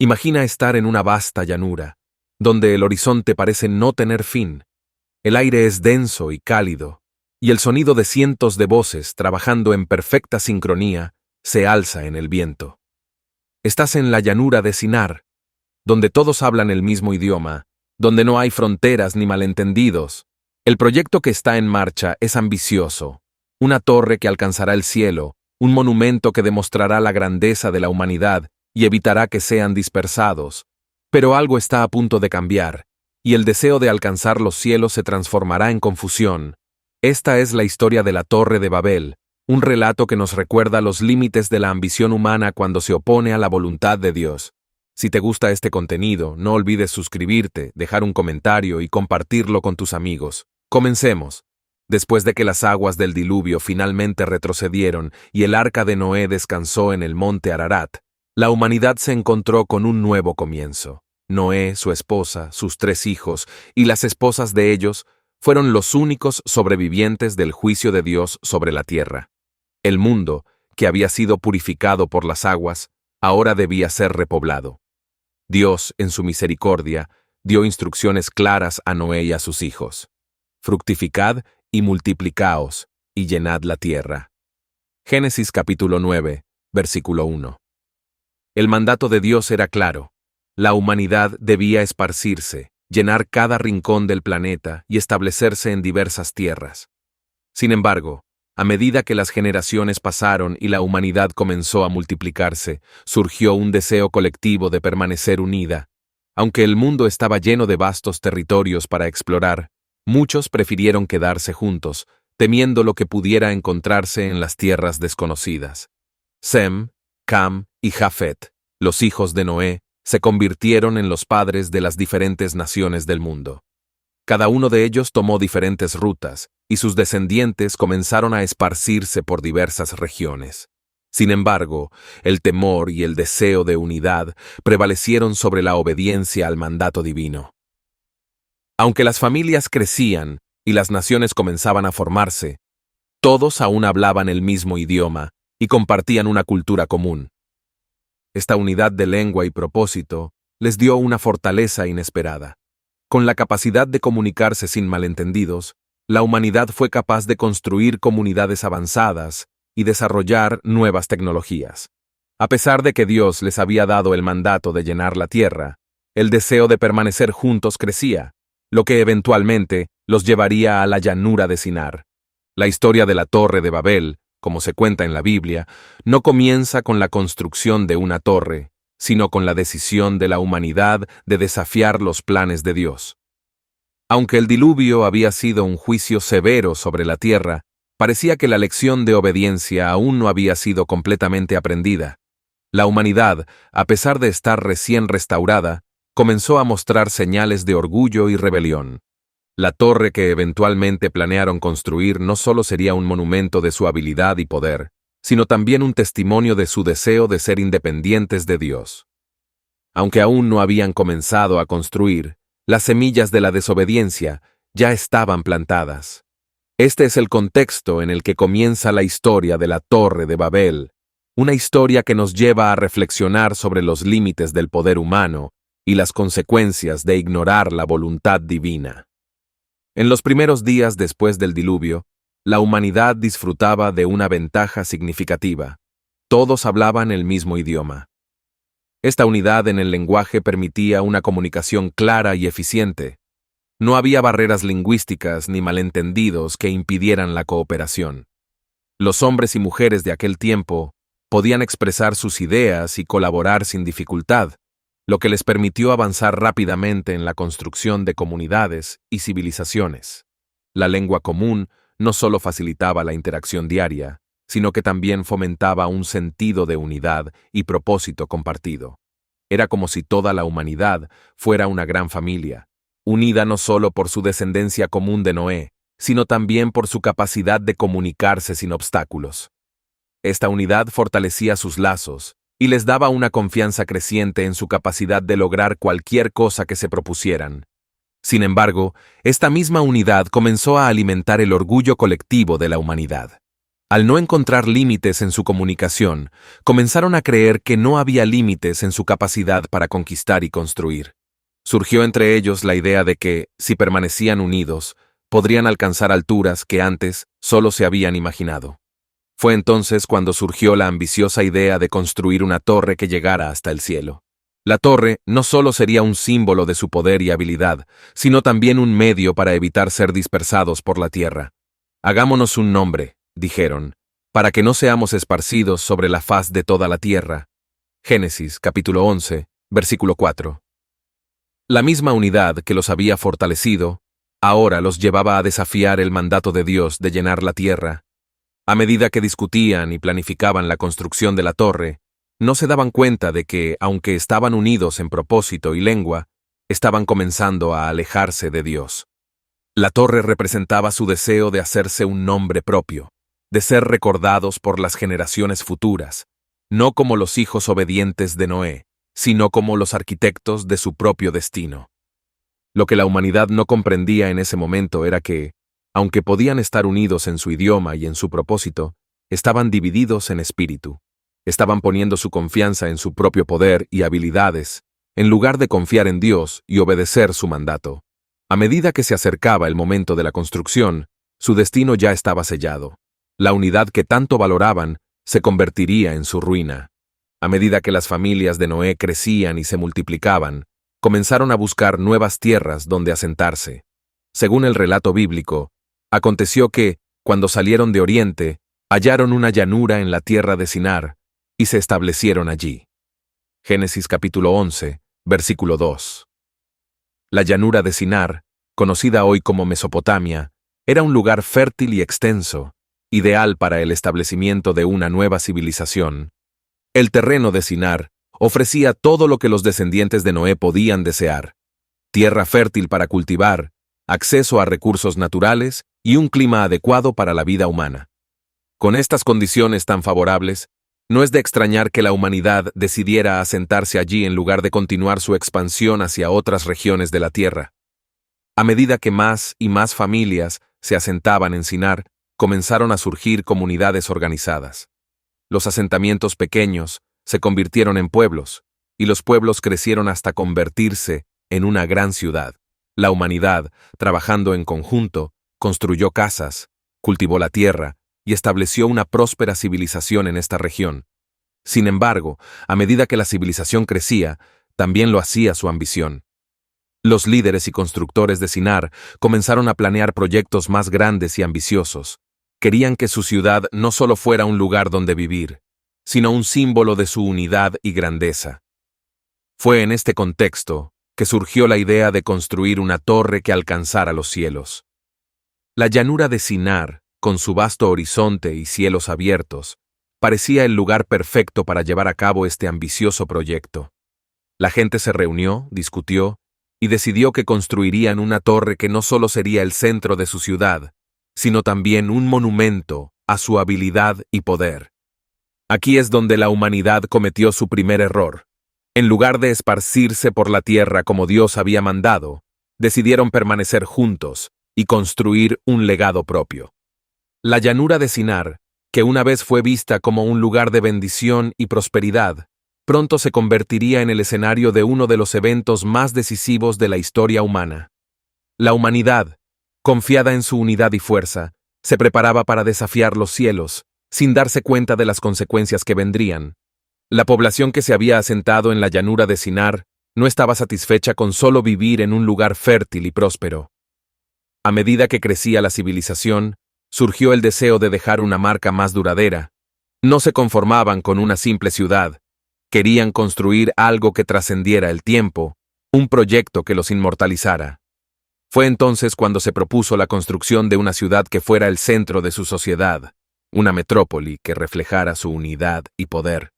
Imagina estar en una vasta llanura, donde el horizonte parece no tener fin. El aire es denso y cálido, y el sonido de cientos de voces trabajando en perfecta sincronía se alza en el viento. Estás en la llanura de Sinar, donde todos hablan el mismo idioma, donde no hay fronteras ni malentendidos. El proyecto que está en marcha es ambicioso, una torre que alcanzará el cielo, un monumento que demostrará la grandeza de la humanidad y evitará que sean dispersados. Pero algo está a punto de cambiar, y el deseo de alcanzar los cielos se transformará en confusión. Esta es la historia de la Torre de Babel, un relato que nos recuerda los límites de la ambición humana cuando se opone a la voluntad de Dios. Si te gusta este contenido, no olvides suscribirte, dejar un comentario y compartirlo con tus amigos. Comencemos. Después de que las aguas del diluvio finalmente retrocedieron y el arca de Noé descansó en el monte Ararat, la humanidad se encontró con un nuevo comienzo. Noé, su esposa, sus 3 hijos y las esposas de ellos fueron los únicos sobrevivientes del juicio de Dios sobre la tierra. El mundo, que había sido purificado por las aguas, ahora debía ser repoblado. Dios, en su misericordia, dio instrucciones claras a Noé y a sus hijos. Fructificad y multiplicaos, y llenad la tierra. Génesis capítulo 9, versículo 1. El mandato de Dios era claro. La humanidad debía esparcirse, llenar cada rincón del planeta y establecerse en diversas tierras. Sin embargo, a medida que las generaciones pasaron y la humanidad comenzó a multiplicarse, surgió un deseo colectivo de permanecer unida. Aunque el mundo estaba lleno de vastos territorios para explorar, muchos prefirieron quedarse juntos, temiendo lo que pudiera encontrarse en las tierras desconocidas. Sem, Cam y Jafet, los hijos de Noé, se convirtieron en los padres de las diferentes naciones del mundo. Cada uno de ellos tomó diferentes rutas, y sus descendientes comenzaron a esparcirse por diversas regiones. Sin embargo, el temor y el deseo de unidad prevalecieron sobre la obediencia al mandato divino. Aunque las familias crecían y las naciones comenzaban a formarse, todos aún hablaban el mismo idioma y compartían una cultura común. Esta unidad de lengua y propósito les dio una fortaleza inesperada. Con la capacidad de comunicarse sin malentendidos, la humanidad fue capaz de construir comunidades avanzadas y desarrollar nuevas tecnologías. A pesar de que Dios les había dado el mandato de llenar la tierra, el deseo de permanecer juntos crecía, lo que eventualmente los llevaría a la llanura de Sinar. La historia de la Torre de Babel, como se cuenta en la Biblia, no comienza con la construcción de una torre, sino con la decisión de la humanidad de desafiar los planes de Dios. Aunque el diluvio había sido un juicio severo sobre la tierra, parecía que la lección de obediencia aún no había sido completamente aprendida. La humanidad, a pesar de estar recién restaurada, comenzó a mostrar señales de orgullo y rebelión. La torre que eventualmente planearon construir no solo sería un monumento de su habilidad y poder, sino también un testimonio de su deseo de ser independientes de Dios. Aunque aún no habían comenzado a construir, las semillas de la desobediencia ya estaban plantadas. Este es el contexto en el que comienza la historia de la Torre de Babel, una historia que nos lleva a reflexionar sobre los límites del poder humano y las consecuencias de ignorar la voluntad divina. En los primeros días después del diluvio, la humanidad disfrutaba de una ventaja significativa. Todos hablaban el mismo idioma. Esta unidad en el lenguaje permitía una comunicación clara y eficiente. No había barreras lingüísticas ni malentendidos que impidieran la cooperación. Los hombres y mujeres de aquel tiempo podían expresar sus ideas y colaborar sin dificultad, lo que les permitió avanzar rápidamente en la construcción de comunidades y civilizaciones. La lengua común no solo facilitaba la interacción diaria, sino que también fomentaba un sentido de unidad y propósito compartido. Era como si toda la humanidad fuera una gran familia, unida no solo por su descendencia común de Noé, sino también por su capacidad de comunicarse sin obstáculos. Esta unidad fortalecía sus lazos y les daba una confianza creciente en su capacidad de lograr cualquier cosa que se propusieran. Sin embargo, esta misma unidad comenzó a alimentar el orgullo colectivo de la humanidad. Al no encontrar límites en su comunicación, comenzaron a creer que no había límites en su capacidad para conquistar y construir. Surgió entre ellos la idea de que, si permanecían unidos, podrían alcanzar alturas que antes solo se habían imaginado. Fue entonces cuando surgió la ambiciosa idea de construir una torre que llegara hasta el cielo. La torre no solo sería un símbolo de su poder y habilidad, sino también un medio para evitar ser dispersados por la tierra. Hagámonos un nombre, dijeron, para que no seamos esparcidos sobre la faz de toda la tierra. Génesis, capítulo 11, versículo 4. La misma unidad que los había fortalecido, ahora los llevaba a desafiar el mandato de Dios de llenar la tierra. A medida que discutían y planificaban la construcción de la torre, no se daban cuenta de que, aunque estaban unidos en propósito y lengua, estaban comenzando a alejarse de Dios. La torre representaba su deseo de hacerse un nombre propio, de ser recordados por las generaciones futuras, no como los hijos obedientes de Noé, sino como los arquitectos de su propio destino. Lo que la humanidad no comprendía en ese momento era que, aunque podían estar unidos en su idioma y en su propósito, estaban divididos en espíritu. Estaban poniendo su confianza en su propio poder y habilidades, en lugar de confiar en Dios y obedecer su mandato. A medida que se acercaba el momento de la construcción, su destino ya estaba sellado. La unidad que tanto valoraban se convertiría en su ruina. A medida que las familias de Noé crecían y se multiplicaban, comenzaron a buscar nuevas tierras donde asentarse. Según el relato bíblico, aconteció que, cuando salieron de Oriente, hallaron una llanura en la tierra de Sinar, y se establecieron allí. Génesis capítulo 11, versículo 2. La llanura de Sinar, conocida hoy como Mesopotamia, era un lugar fértil y extenso, ideal para el establecimiento de una nueva civilización. El terreno de Sinar ofrecía todo lo que los descendientes de Noé podían desear: tierra fértil para cultivar, acceso a recursos naturales y un clima adecuado para la vida humana. Con estas condiciones tan favorables, no es de extrañar que la humanidad decidiera asentarse allí en lugar de continuar su expansión hacia otras regiones de la tierra. A medida que más y más familias se asentaban en Sinar, comenzaron a surgir comunidades organizadas. Los asentamientos pequeños se convirtieron en pueblos, y los pueblos crecieron hasta convertirse en una gran ciudad. La humanidad, trabajando en conjunto, construyó casas, cultivó la tierra y estableció una próspera civilización en esta región. Sin embargo, a medida que la civilización crecía, también lo hacía su ambición. Los líderes y constructores de Sinar comenzaron a planear proyectos más grandes y ambiciosos. Querían que su ciudad no solo fuera un lugar donde vivir, sino un símbolo de su unidad y grandeza. Fue en este contexto que surgió la idea de construir una torre que alcanzara los cielos. La llanura de Sinar, con su vasto horizonte y cielos abiertos, parecía el lugar perfecto para llevar a cabo este ambicioso proyecto. La gente se reunió, discutió y decidió que construirían una torre que no solo sería el centro de su ciudad, sino también un monumento a su habilidad y poder. Aquí es donde la humanidad cometió su primer error. En lugar de esparcirse por la tierra como Dios había mandado, decidieron permanecer juntos y construir un legado propio. La llanura de Sinar, que una vez fue vista como un lugar de bendición y prosperidad, pronto se convertiría en el escenario de uno de los eventos más decisivos de la historia humana. La humanidad, confiada en su unidad y fuerza, se preparaba para desafiar los cielos, sin darse cuenta de las consecuencias que vendrían. La población que se había asentado en la llanura de Sinar no estaba satisfecha con solo vivir en un lugar fértil y próspero. A medida que crecía la civilización, surgió el deseo de dejar una marca más duradera. No se conformaban con una simple ciudad. Querían construir algo que trascendiera el tiempo, un proyecto que los inmortalizara. Fue entonces cuando se propuso la construcción de una ciudad que fuera el centro de su sociedad, una metrópoli que reflejara su unidad y poder.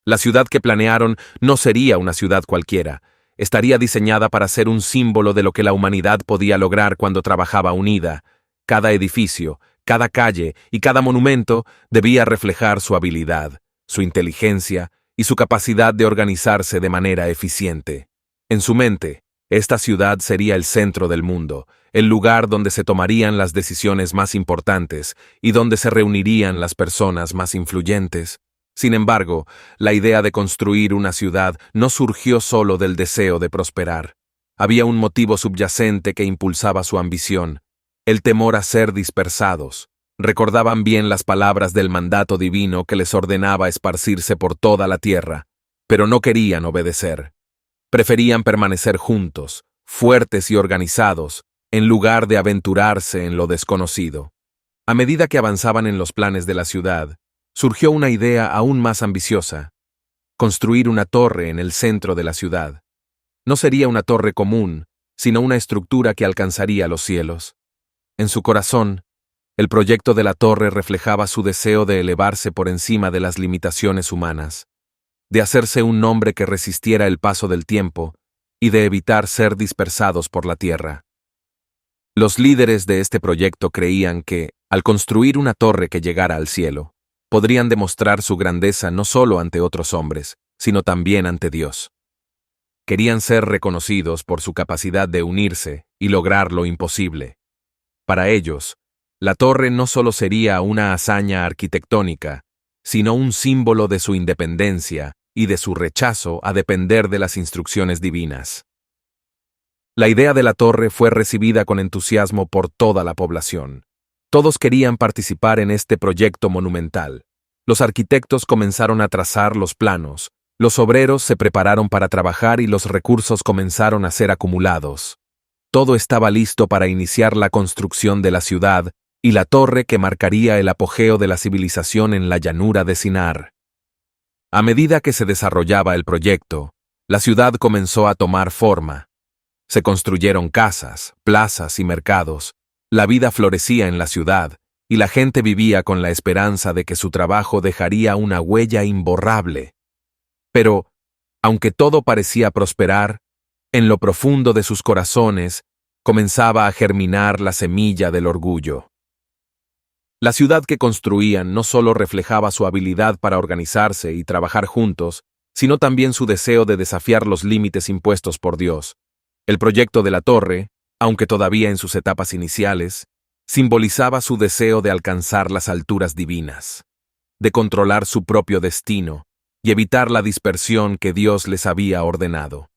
La ciudad que planearon no sería una ciudad cualquiera, estaría diseñada para ser un símbolo de lo que la humanidad podía lograr cuando trabajaba unida. Cada edificio, cada calle y cada monumento debía reflejar su habilidad, su inteligencia y su capacidad de organizarse de manera eficiente. En su mente, Esta ciudad sería el centro del mundo, el lugar donde se tomarían las decisiones más importantes y donde se reunirían las personas más influyentes. Sin embargo, la idea de construir una ciudad no surgió solo del deseo de prosperar. Había un motivo subyacente que impulsaba su ambición: el temor a ser dispersados. Recordaban bien las palabras del mandato divino que les ordenaba esparcirse por toda la tierra, pero no querían obedecer. Preferían permanecer juntos, fuertes y organizados, en lugar de aventurarse en lo desconocido. A medida que avanzaban en los planes de la ciudad, surgió una idea aún más ambiciosa: construir una torre en el centro de la ciudad. No sería una torre común, sino una estructura que alcanzaría los cielos. En su corazón, el proyecto de la torre reflejaba su deseo de elevarse por encima de las limitaciones humanas, de hacerse un nombre que resistiera el paso del tiempo y de evitar ser dispersados por la tierra. Los líderes de este proyecto creían que, al construir una torre que llegara al cielo, podrían demostrar su grandeza no solo ante otros hombres, sino también ante Dios. Querían ser reconocidos por su capacidad de unirse y lograr lo imposible. Para ellos, la torre no solo sería una hazaña arquitectónica, sino un símbolo de su independencia y de su rechazo a depender de las instrucciones divinas. La idea de la torre fue recibida con entusiasmo por toda la población. Todos querían participar en este proyecto monumental. Los arquitectos comenzaron a trazar los planos, los obreros se prepararon para trabajar y los recursos comenzaron a ser acumulados. Todo estaba listo para iniciar la construcción de la ciudad y la torre que marcaría el apogeo de la civilización en la llanura de Sinar. A medida que se desarrollaba el proyecto, la ciudad comenzó a tomar forma. Se construyeron casas, plazas y mercados. La vida florecía en la ciudad, y la gente vivía con la esperanza de que su trabajo dejaría una huella imborrable. Pero, aunque todo parecía prosperar, en lo profundo de sus corazones comenzaba a germinar la semilla del orgullo. La ciudad que construían no solo reflejaba su habilidad para organizarse y trabajar juntos, sino también su deseo de desafiar los límites impuestos por Dios. El proyecto de la torre, aunque todavía en sus etapas iniciales, simbolizaba su deseo de alcanzar las alturas divinas, de controlar su propio destino y evitar la dispersión que Dios les había ordenado.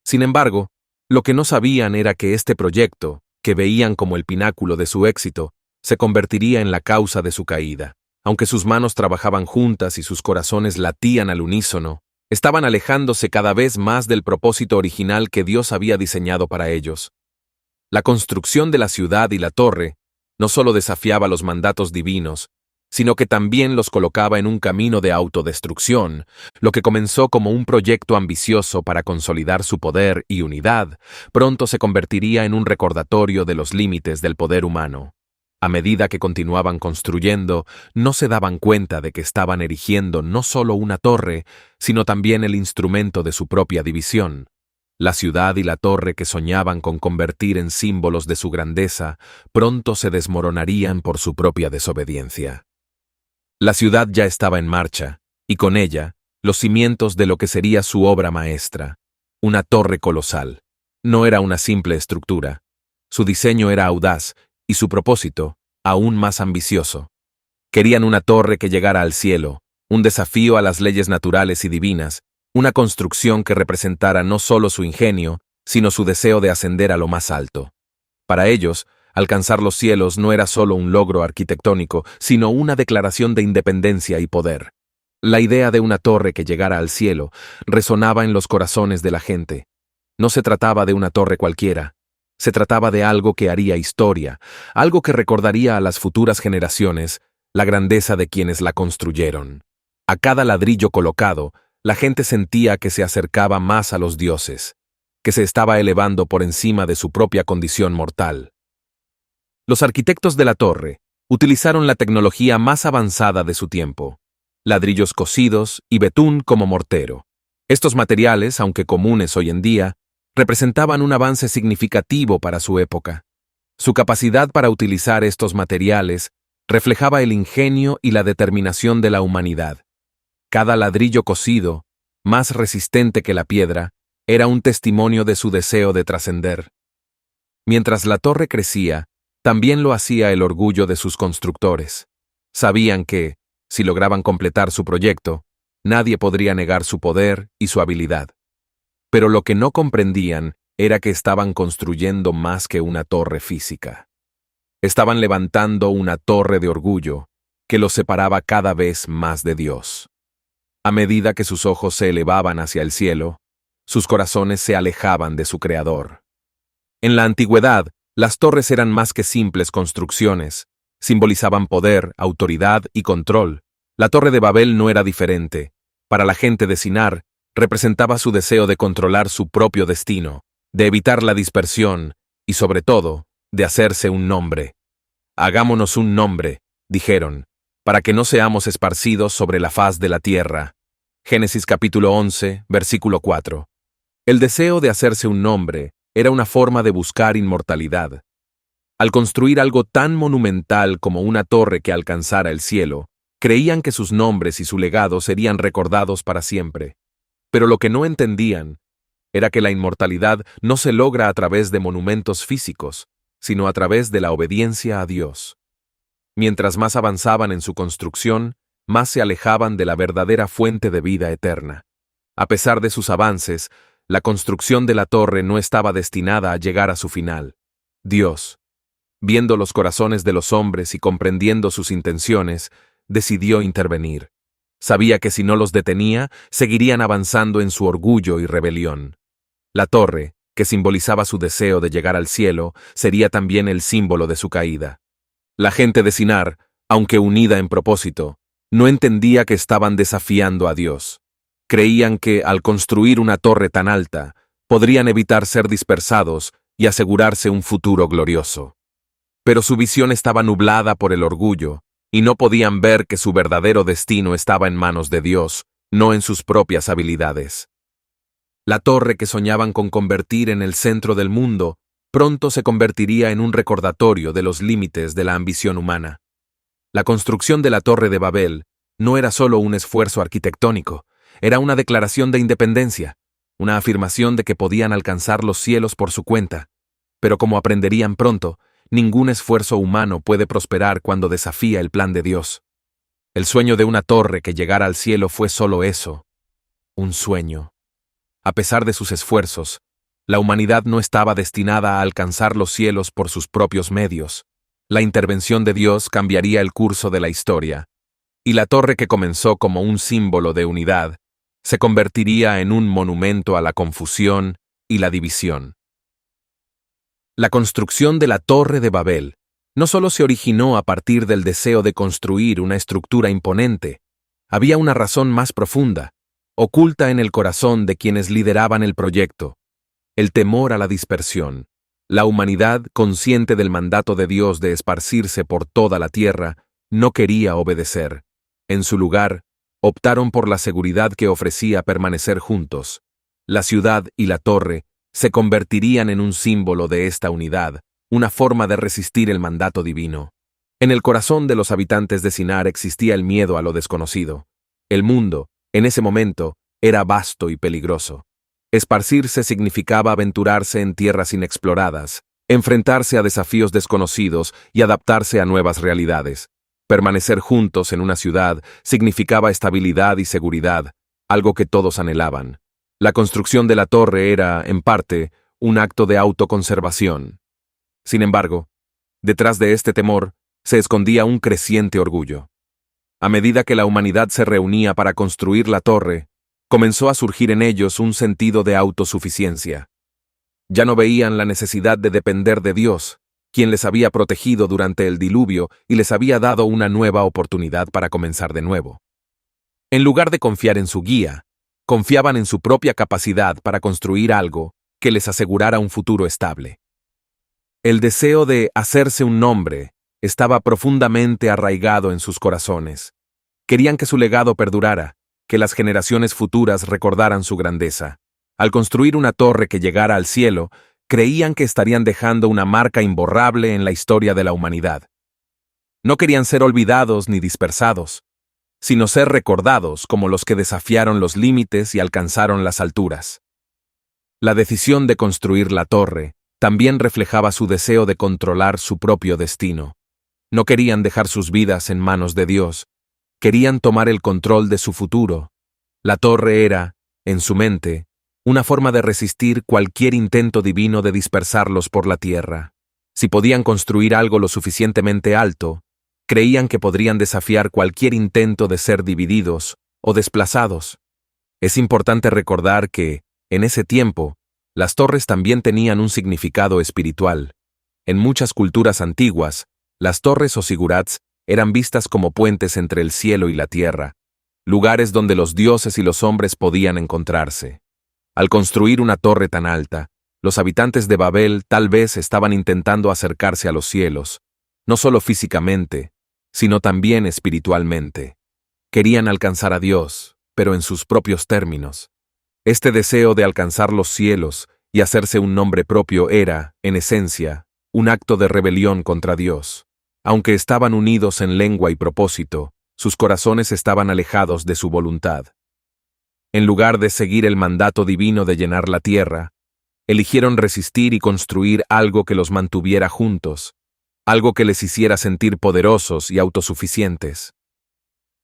Sin embargo, lo que no sabían era que este proyecto, que veían como el pináculo de su éxito, se convertiría en la causa de su caída. Aunque sus manos trabajaban juntas y sus corazones latían al unísono, estaban alejándose cada vez más del propósito original que Dios había diseñado para ellos. La construcción de la ciudad y la torre no solo desafiaba los mandatos divinos, sino que también los colocaba en un camino de autodestrucción. Lo que comenzó como un proyecto ambicioso para consolidar su poder y unidad, pronto se convertiría en un recordatorio de los límites del poder humano. A medida que continuaban construyendo, no se daban cuenta de que estaban erigiendo no solo una torre, sino también el instrumento de su propia división. La ciudad y la torre que soñaban con convertir en símbolos de su grandeza, pronto se desmoronarían por su propia desobediencia. La ciudad ya estaba en marcha, y con ella, los cimientos de lo que sería su obra maestra, una torre colosal. No era una simple estructura. Su diseño era audaz, y su propósito, aún más ambicioso. Querían una torre que llegara al cielo, un desafío a las leyes naturales y divinas, una construcción que representara no solo su ingenio, sino su deseo de ascender a lo más alto. Para ellos, alcanzar los cielos no era solo un logro arquitectónico, sino una declaración de independencia y poder. La idea de una torre que llegara al cielo resonaba en los corazones de la gente. No se trataba de una torre cualquiera. Se trataba de algo que haría historia, algo que recordaría a las futuras generaciones la grandeza de quienes la construyeron. A cada ladrillo colocado, la gente sentía que se acercaba más a los dioses, que se estaba elevando por encima de su propia condición mortal. Los arquitectos de la torre utilizaron la tecnología más avanzada de su tiempo: ladrillos cocidos y betún como mortero. Estos materiales, aunque comunes hoy en día, representaban un avance significativo para su época. Su capacidad para utilizar estos materiales reflejaba el ingenio y la determinación de la humanidad. Cada ladrillo cocido, más resistente que la piedra, Era un testimonio de su deseo de trascender. Mientras la torre crecía, también lo hacía el orgullo de sus constructores. Sabían que, si lograban completar su proyecto, nadie podría negar su poder y su habilidad. Pero lo que no comprendían era que estaban construyendo más que una torre física. Estaban levantando una torre de orgullo que los separaba cada vez más de Dios. A medida que sus ojos se elevaban hacia el cielo, sus corazones se alejaban de su Creador. En la antigüedad, las torres eran más que simples construcciones, simbolizaban poder, autoridad y control. La Torre de Babel no era diferente. Para la gente de Sinar, representaba su deseo de controlar su propio destino, de evitar la dispersión y, sobre todo, de hacerse un nombre. Hagámonos un nombre, dijeron, para que no seamos esparcidos sobre la faz de la tierra. Génesis capítulo 11, versículo 4. El deseo de hacerse un nombre era una forma de buscar inmortalidad. Al construir algo tan monumental como una torre que alcanzara el cielo, creían que sus nombres y su legado serían recordados para siempre. Pero lo que no entendían era que la inmortalidad no se logra a través de monumentos físicos, sino a través de la obediencia a Dios. Mientras más avanzaban en su construcción, más se alejaban de la verdadera fuente de vida eterna. A pesar de sus avances, la construcción de la torre no estaba destinada a llegar a su final. Dios, viendo los corazones de los hombres y comprendiendo sus intenciones, decidió intervenir. Sabía que si no los detenía, seguirían avanzando en su orgullo y rebelión. La torre, que simbolizaba su deseo de llegar al cielo, sería también el símbolo de su caída. La gente de Sinar, aunque unida en propósito, no entendía que estaban desafiando a Dios. Creían que, al construir una torre tan alta, podrían evitar ser dispersados y asegurarse un futuro glorioso. Pero su visión estaba nublada por el orgullo, y no podían ver que su verdadero destino estaba en manos de Dios, no en sus propias habilidades. La torre que soñaban con convertir en el centro del mundo, pronto se convertiría en un recordatorio de los límites de la ambición humana. La construcción de la Torre de Babel no era solo un esfuerzo arquitectónico, era una declaración de independencia, una afirmación de que podían alcanzar los cielos por su cuenta. Pero como aprenderían pronto, ningún esfuerzo humano puede prosperar cuando desafía el plan de Dios. El sueño de una torre que llegara al cielo fue solo eso, un sueño. A pesar de sus esfuerzos, la humanidad no estaba destinada a alcanzar los cielos por sus propios medios. La intervención de Dios cambiaría el curso de la historia, y la torre que comenzó como un símbolo de unidad se convertiría en un monumento a la confusión y la división. La construcción de la Torre de Babel no solo se originó a partir del deseo de construir una estructura imponente, había una razón más profunda, oculta en el corazón de quienes lideraban el proyecto: el temor a la dispersión. La humanidad, consciente del mandato de Dios de esparcirse por toda la tierra, no quería obedecer. En su lugar, optaron por la seguridad que ofrecía permanecer juntos. La ciudad y la torre se convertirían en un símbolo de esta unidad, una forma de resistir el mandato divino. En el corazón de los habitantes de Sinar existía el miedo a lo desconocido. El mundo, en ese momento, era vasto y peligroso. Esparcirse significaba aventurarse en tierras inexploradas, enfrentarse a desafíos desconocidos y adaptarse a nuevas realidades. Permanecer juntos en una ciudad significaba estabilidad y seguridad, algo que todos anhelaban. La construcción de la torre era, en parte, un acto de autoconservación. Sin embargo, detrás de este temor se escondía un creciente orgullo. A medida que la humanidad se reunía para construir la torre, comenzó a surgir en ellos un sentido de autosuficiencia. Ya no veían la necesidad de depender de Dios, quien les había protegido durante el diluvio y les había dado una nueva oportunidad para comenzar de nuevo. En lugar de confiar en su guía, confiaban en su propia capacidad para construir algo que les asegurara un futuro estable. El deseo de hacerse un nombre estaba profundamente arraigado en sus corazones. Querían que su legado perdurara, que las generaciones futuras recordaran su grandeza. Al construir una torre que llegara al cielo, creían que estarían dejando una marca imborrable en la historia de la humanidad. No querían ser olvidados ni dispersados, sino ser recordados como los que desafiaron los límites y alcanzaron las alturas. La decisión de construir la torre también reflejaba su deseo de controlar su propio destino. No querían dejar sus vidas en manos de Dios, querían tomar el control de su futuro. La torre era, en su mente, una forma de resistir cualquier intento divino de dispersarlos por la tierra. Si podían construir algo lo suficientemente alto, creían que podrían desafiar cualquier intento de ser divididos o desplazados. Es importante recordar que, en ese tiempo, las torres también tenían un significado espiritual. En muchas culturas antiguas, las torres o zigurats eran vistas como puentes entre el cielo y la tierra, lugares donde los dioses y los hombres podían encontrarse. Al construir una torre tan alta, los habitantes de Babel tal vez estaban intentando acercarse a los cielos, no solo físicamente, sino también espiritualmente. Querían alcanzar a Dios, pero en sus propios términos. Este deseo de alcanzar los cielos y hacerse un nombre propio era, en esencia, un acto de rebelión contra Dios. Aunque estaban unidos en lengua y propósito, sus corazones estaban alejados de su voluntad. En lugar de seguir el mandato divino de llenar la tierra, eligieron resistir y construir algo que los mantuviera juntos, algo que les hiciera sentir poderosos y autosuficientes.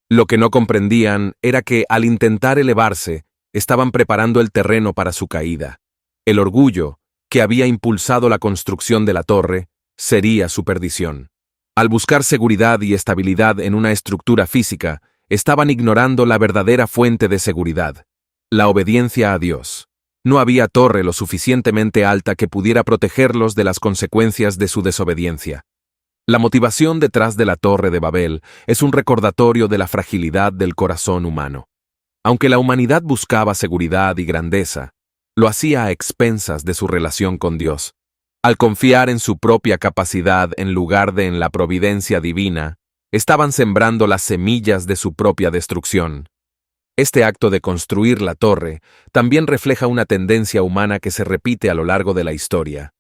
Lo que no comprendían era que, al intentar elevarse, estaban preparando el terreno para su caída. El orgullo, que había impulsado la construcción de la torre, sería su perdición. Al buscar seguridad y estabilidad en una estructura física, estaban ignorando la verdadera fuente de seguridad, la obediencia a Dios. No había torre lo suficientemente alta que pudiera protegerlos de las consecuencias de su desobediencia. La motivación detrás de la Torre de Babel es un recordatorio de la fragilidad del corazón humano. Aunque la humanidad buscaba seguridad y grandeza, lo hacía a expensas de su relación con Dios. Al confiar en su propia capacidad en lugar de en la providencia divina, estaban sembrando las semillas de su propia destrucción. Este acto de construir la torre también refleja una tendencia humana que se repite a lo largo de la historia: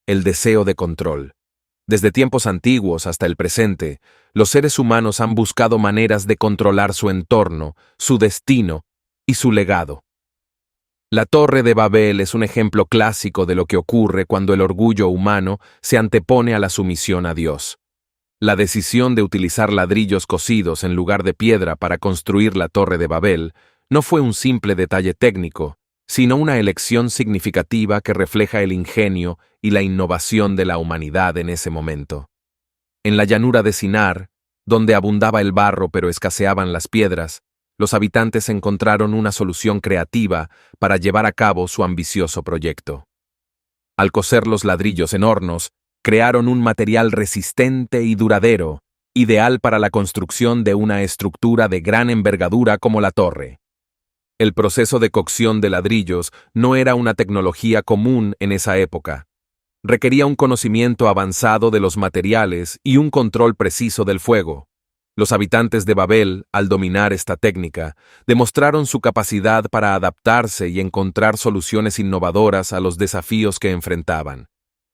el deseo de control. Desde tiempos antiguos hasta el presente, los seres humanos han buscado maneras de controlar su entorno, su destino y su legado. La Torre de Babel es un ejemplo clásico de lo que ocurre cuando el orgullo humano se antepone a la sumisión a Dios. La decisión de utilizar ladrillos cocidos en lugar de piedra para construir la Torre de Babel no fue un simple detalle técnico, sino una elección significativa que refleja el ingenio y la innovación de la humanidad en ese momento. En la llanura de Sinar, donde abundaba el barro pero escaseaban las piedras, los habitantes encontraron una solución creativa para llevar a cabo su ambicioso proyecto. Al cocer los ladrillos en hornos, crearon un material resistente y duradero, ideal para la construcción de una estructura de gran envergadura como la torre. El proceso de cocción de ladrillos no era una tecnología común en esa época. Requería un conocimiento avanzado de los materiales y un control preciso del fuego. Los habitantes de Babel, al dominar esta técnica, demostraron su capacidad para adaptarse y encontrar soluciones innovadoras a los desafíos que enfrentaban.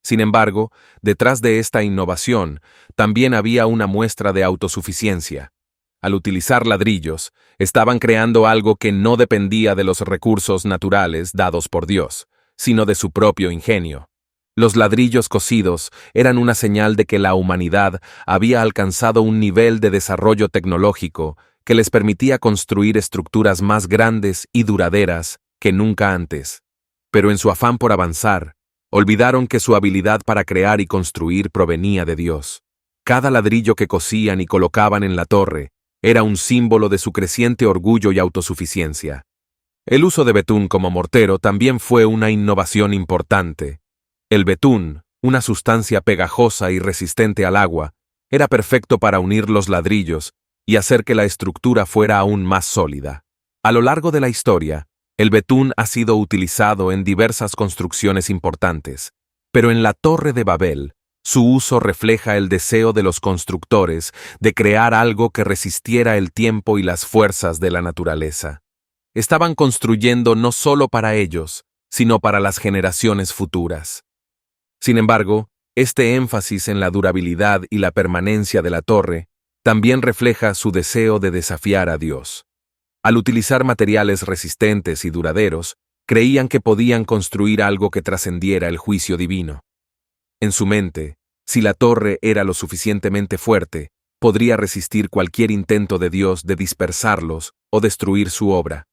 Sin embargo, detrás de esta innovación, también había una muestra de autosuficiencia. Al utilizar ladrillos, estaban creando algo que no dependía de los recursos naturales dados por Dios, sino de su propio ingenio. Los ladrillos cocidos eran una señal de que la humanidad había alcanzado un nivel de desarrollo tecnológico que les permitía construir estructuras más grandes y duraderas que nunca antes. Pero en su afán por avanzar, olvidaron que su habilidad para crear y construir provenía de Dios. Cada ladrillo que cosían y colocaban en la torre era un símbolo de su creciente orgullo y autosuficiencia. El uso de betún como mortero también fue una innovación importante. El betún, una sustancia pegajosa y resistente al agua, era perfecto para unir los ladrillos y hacer que la estructura fuera aún más sólida. A lo largo de la historia, el betún ha sido utilizado en diversas construcciones importantes, pero en la Torre de Babel, su uso refleja el deseo de los constructores de crear algo que resistiera el tiempo y las fuerzas de la naturaleza. Estaban construyendo no solo para ellos, sino para las generaciones futuras. Sin embargo, este énfasis en la durabilidad y la permanencia de la torre también refleja su deseo de desafiar a Dios. Al utilizar materiales resistentes y duraderos, Creían que podían construir algo que trascendiera el juicio divino. En su mente, si la torre era lo suficientemente fuerte, podría resistir cualquier intento de Dios de dispersarlos o destruir su obra.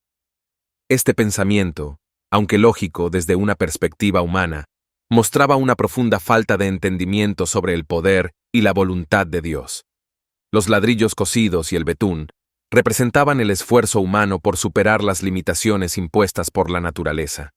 Este pensamiento, aunque lógico desde una perspectiva humana, mostraba una profunda falta de entendimiento sobre el poder y la voluntad de Dios. Los ladrillos cocidos y el betún representaban el esfuerzo humano por superar las limitaciones impuestas por la naturaleza.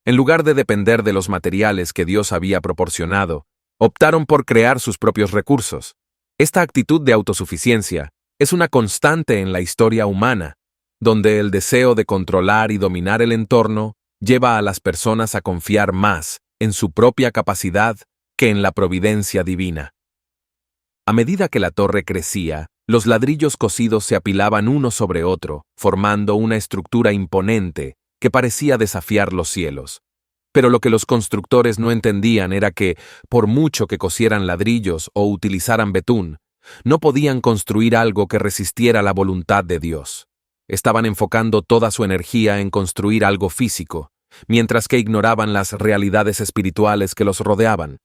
En lugar de depender de los materiales que Dios había proporcionado, optaron por crear sus propios recursos. Esta actitud de autosuficiencia es una constante en la historia humana, donde el deseo de controlar y dominar el entorno lleva a las personas a confiar más en su propia capacidad que en la providencia divina. A medida que la torre crecía, los ladrillos cocidos se apilaban uno sobre otro, formando una estructura imponente que parecía desafiar los cielos. Pero lo que los constructores no entendían era que, por mucho que cosieran ladrillos o utilizaran betún, no podían construir algo que resistiera la voluntad de Dios. Estaban enfocando toda su energía en construir algo físico, mientras que ignoraban las realidades espirituales que los rodeaban.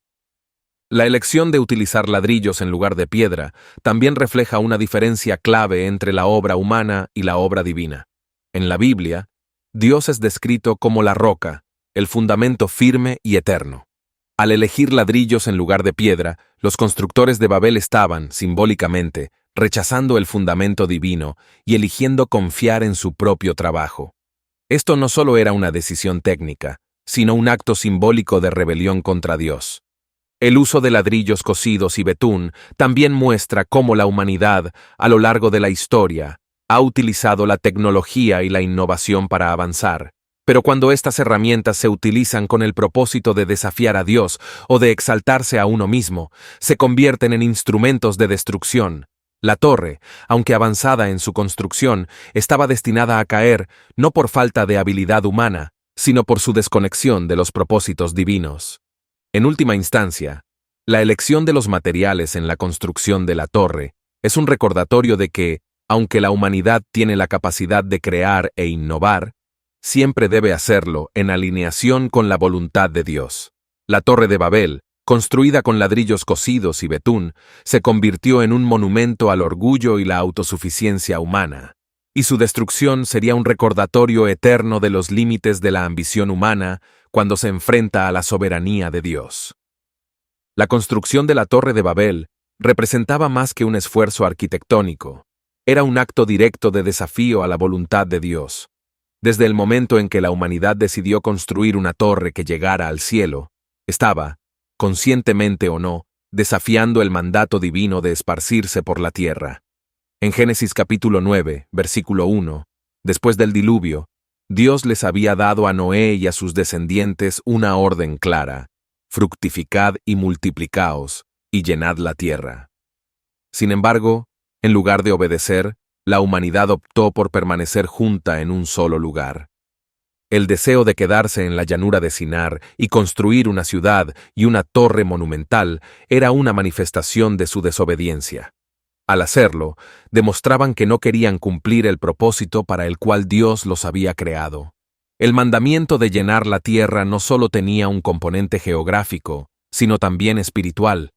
La elección de utilizar ladrillos en lugar de piedra también refleja una diferencia clave entre la obra humana y la obra divina. En la Biblia, Dios es descrito como la roca, el fundamento firme y eterno. Al elegir ladrillos en lugar de piedra, los constructores de Babel estaban, simbólicamente, rechazando el fundamento divino y eligiendo confiar en su propio trabajo. Esto no solo era una decisión técnica, sino un acto simbólico de rebelión contra Dios. El uso de ladrillos cocidos y betún también muestra cómo la humanidad, a lo largo de la historia, ha utilizado la tecnología y la innovación para avanzar. Pero cuando estas herramientas se utilizan con el propósito de desafiar a Dios o de exaltarse a uno mismo, se convierten en instrumentos de destrucción. La torre, aunque avanzada en su construcción, estaba destinada a caer no por falta de habilidad humana, sino por su desconexión de los propósitos divinos. En última instancia, la elección de los materiales en la construcción de la torre es un recordatorio de que, aunque la humanidad tiene la capacidad de crear e innovar, siempre debe hacerlo en alineación con la voluntad de Dios. La Torre de Babel, construida con ladrillos cocidos y betún, se convirtió en un monumento al orgullo y la autosuficiencia humana, y su destrucción sería un recordatorio eterno de los límites de la ambición humana cuando se enfrenta a la soberanía de Dios. La construcción de la Torre de Babel representaba más que un esfuerzo arquitectónico, era un acto directo de desafío a la voluntad de Dios. Desde el momento en que la humanidad decidió construir una torre que llegara al cielo, estaba, conscientemente o no, desafiando el mandato divino de esparcirse por la tierra. En Génesis capítulo 9, versículo 1, después del diluvio, Dios les había dado a Noé y a sus descendientes una orden clara: fructificad y multiplicaos, y llenad la tierra. Sin embargo, en lugar de obedecer, la humanidad optó por permanecer junta en un solo lugar. El deseo de quedarse en la llanura de Sinar y construir una ciudad y una torre monumental era una manifestación de su desobediencia. Al hacerlo, demostraban que no querían cumplir el propósito para el cual Dios los había creado. El mandamiento de llenar la tierra no solo tenía un componente geográfico, sino también espiritual.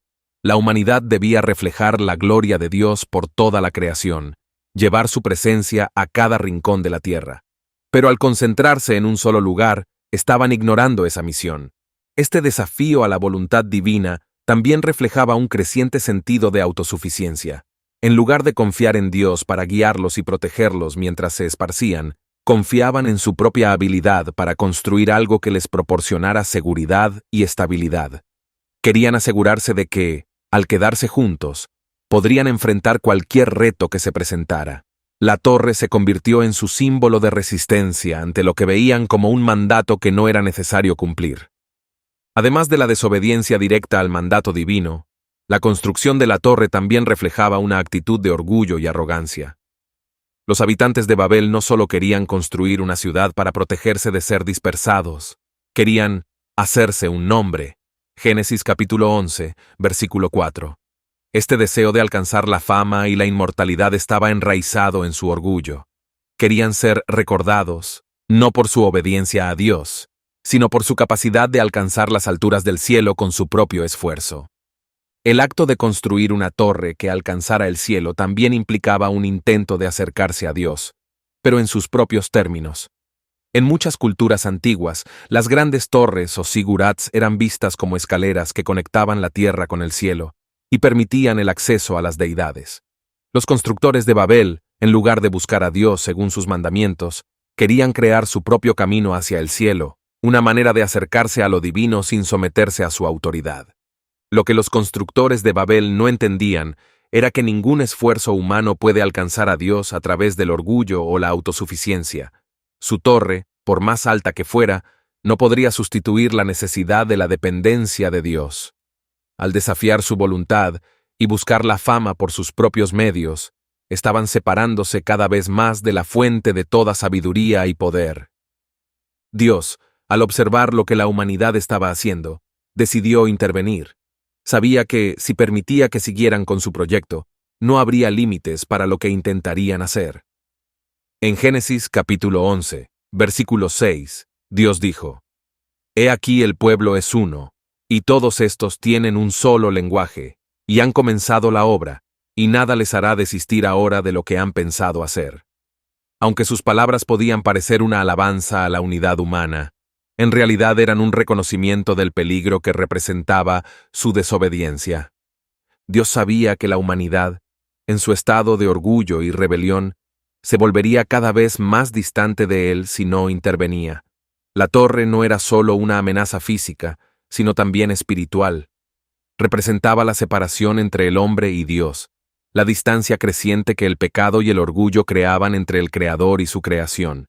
La humanidad debía reflejar la gloria de Dios por toda la creación, llevar su presencia a cada rincón de la tierra. Pero al concentrarse en un solo lugar, estaban ignorando esa misión. Este desafío a la voluntad divina también reflejaba un creciente sentido de autosuficiencia. En lugar de confiar en Dios para guiarlos y protegerlos mientras se esparcían, confiaban en su propia habilidad para construir algo que les proporcionara seguridad y estabilidad. Querían asegurarse de que, al quedarse juntos, podrían enfrentar cualquier reto que se presentara. La torre se convirtió en su símbolo de resistencia ante lo que veían como un mandato que no era necesario cumplir. Además de la desobediencia directa al mandato divino, la construcción de la torre también reflejaba una actitud de orgullo y arrogancia. Los habitantes de Babel no solo querían construir una ciudad para protegerse de ser dispersados, querían hacerse un nombre. Génesis capítulo 11, versículo 4. Este deseo de alcanzar la fama y la inmortalidad estaba enraizado en su orgullo. Querían ser recordados, no por su obediencia a Dios, sino por su capacidad de alcanzar las alturas del cielo con su propio esfuerzo. El acto de construir una torre que alcanzara el cielo también implicaba un intento de acercarse a Dios, pero en sus propios términos. En muchas culturas antiguas, las grandes torres o zigurats eran vistas como escaleras que conectaban la tierra con el cielo y permitían el acceso a las deidades. Los constructores de Babel, en lugar de buscar a Dios según sus mandamientos, querían crear su propio camino hacia el cielo, una manera de acercarse a lo divino sin someterse a su autoridad. Lo que los constructores de Babel no entendían era que ningún esfuerzo humano puede alcanzar a Dios a través del orgullo o la autosuficiencia. Su torre, por más alta que fuera, no podría sustituir la necesidad de la dependencia de Dios. Al desafiar su voluntad y buscar la fama por sus propios medios, estaban separándose cada vez más de la fuente de toda sabiduría y poder. Dios, al observar lo que la humanidad estaba haciendo, decidió intervenir. Sabía que, si permitía que siguieran con su proyecto, no habría límites para lo que intentarían hacer. En Génesis capítulo 11, versículo 6, Dios dijo: «He aquí el pueblo es uno, y todos estos tienen un solo lenguaje, y han comenzado la obra, y nada les hará desistir ahora de lo que han pensado hacer». Aunque sus palabras podían parecer una alabanza a la unidad humana, en realidad eran un reconocimiento del peligro que representaba su desobediencia. Dios sabía que la humanidad, en su estado de orgullo y rebelión, se volvería cada vez más distante de Él si no intervenía. La torre no era solo una amenaza física, sino también espiritual. Representaba la separación entre el hombre y Dios, la distancia creciente que el pecado y el orgullo creaban entre el Creador y su creación.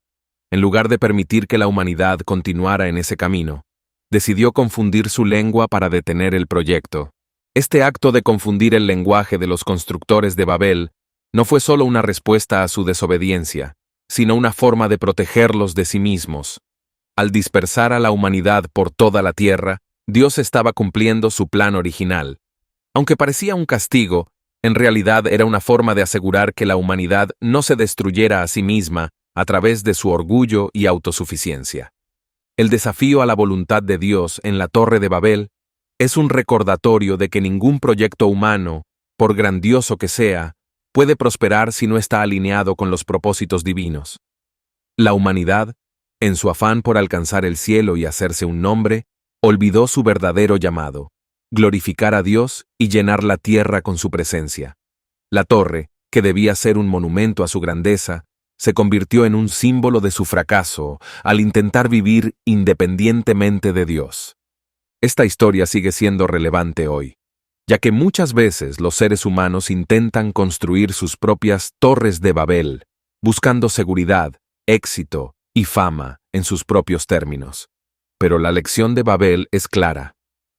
En lugar de permitir que la humanidad continuara en ese camino, decidió confundir su lengua para detener el proyecto. Este acto de confundir el lenguaje de los constructores de Babel no fue solo una respuesta a su desobediencia, sino una forma de protegerlos de sí mismos. Al dispersar a la humanidad por toda la tierra, Dios estaba cumpliendo su plan original. Aunque parecía un castigo, en realidad era una forma de asegurar que la humanidad no se destruyera a sí misma a través de su orgullo y autosuficiencia. El desafío a la voluntad de Dios en la Torre de Babel es un recordatorio de que ningún proyecto humano, por grandioso que sea, puede prosperar si no está alineado con los propósitos divinos. La humanidad, en su afán por alcanzar el cielo y hacerse un nombre, olvidó su verdadero llamado: glorificar a Dios y llenar la tierra con su presencia. La torre, que debía ser un monumento a su grandeza, se convirtió en un símbolo de su fracaso al intentar vivir independientemente de Dios. Esta historia sigue siendo relevante hoy, ya que muchas veces los seres humanos intentan construir sus propias torres de Babel, buscando seguridad, éxito y fama en sus propios términos. Pero la lección de Babel es clara.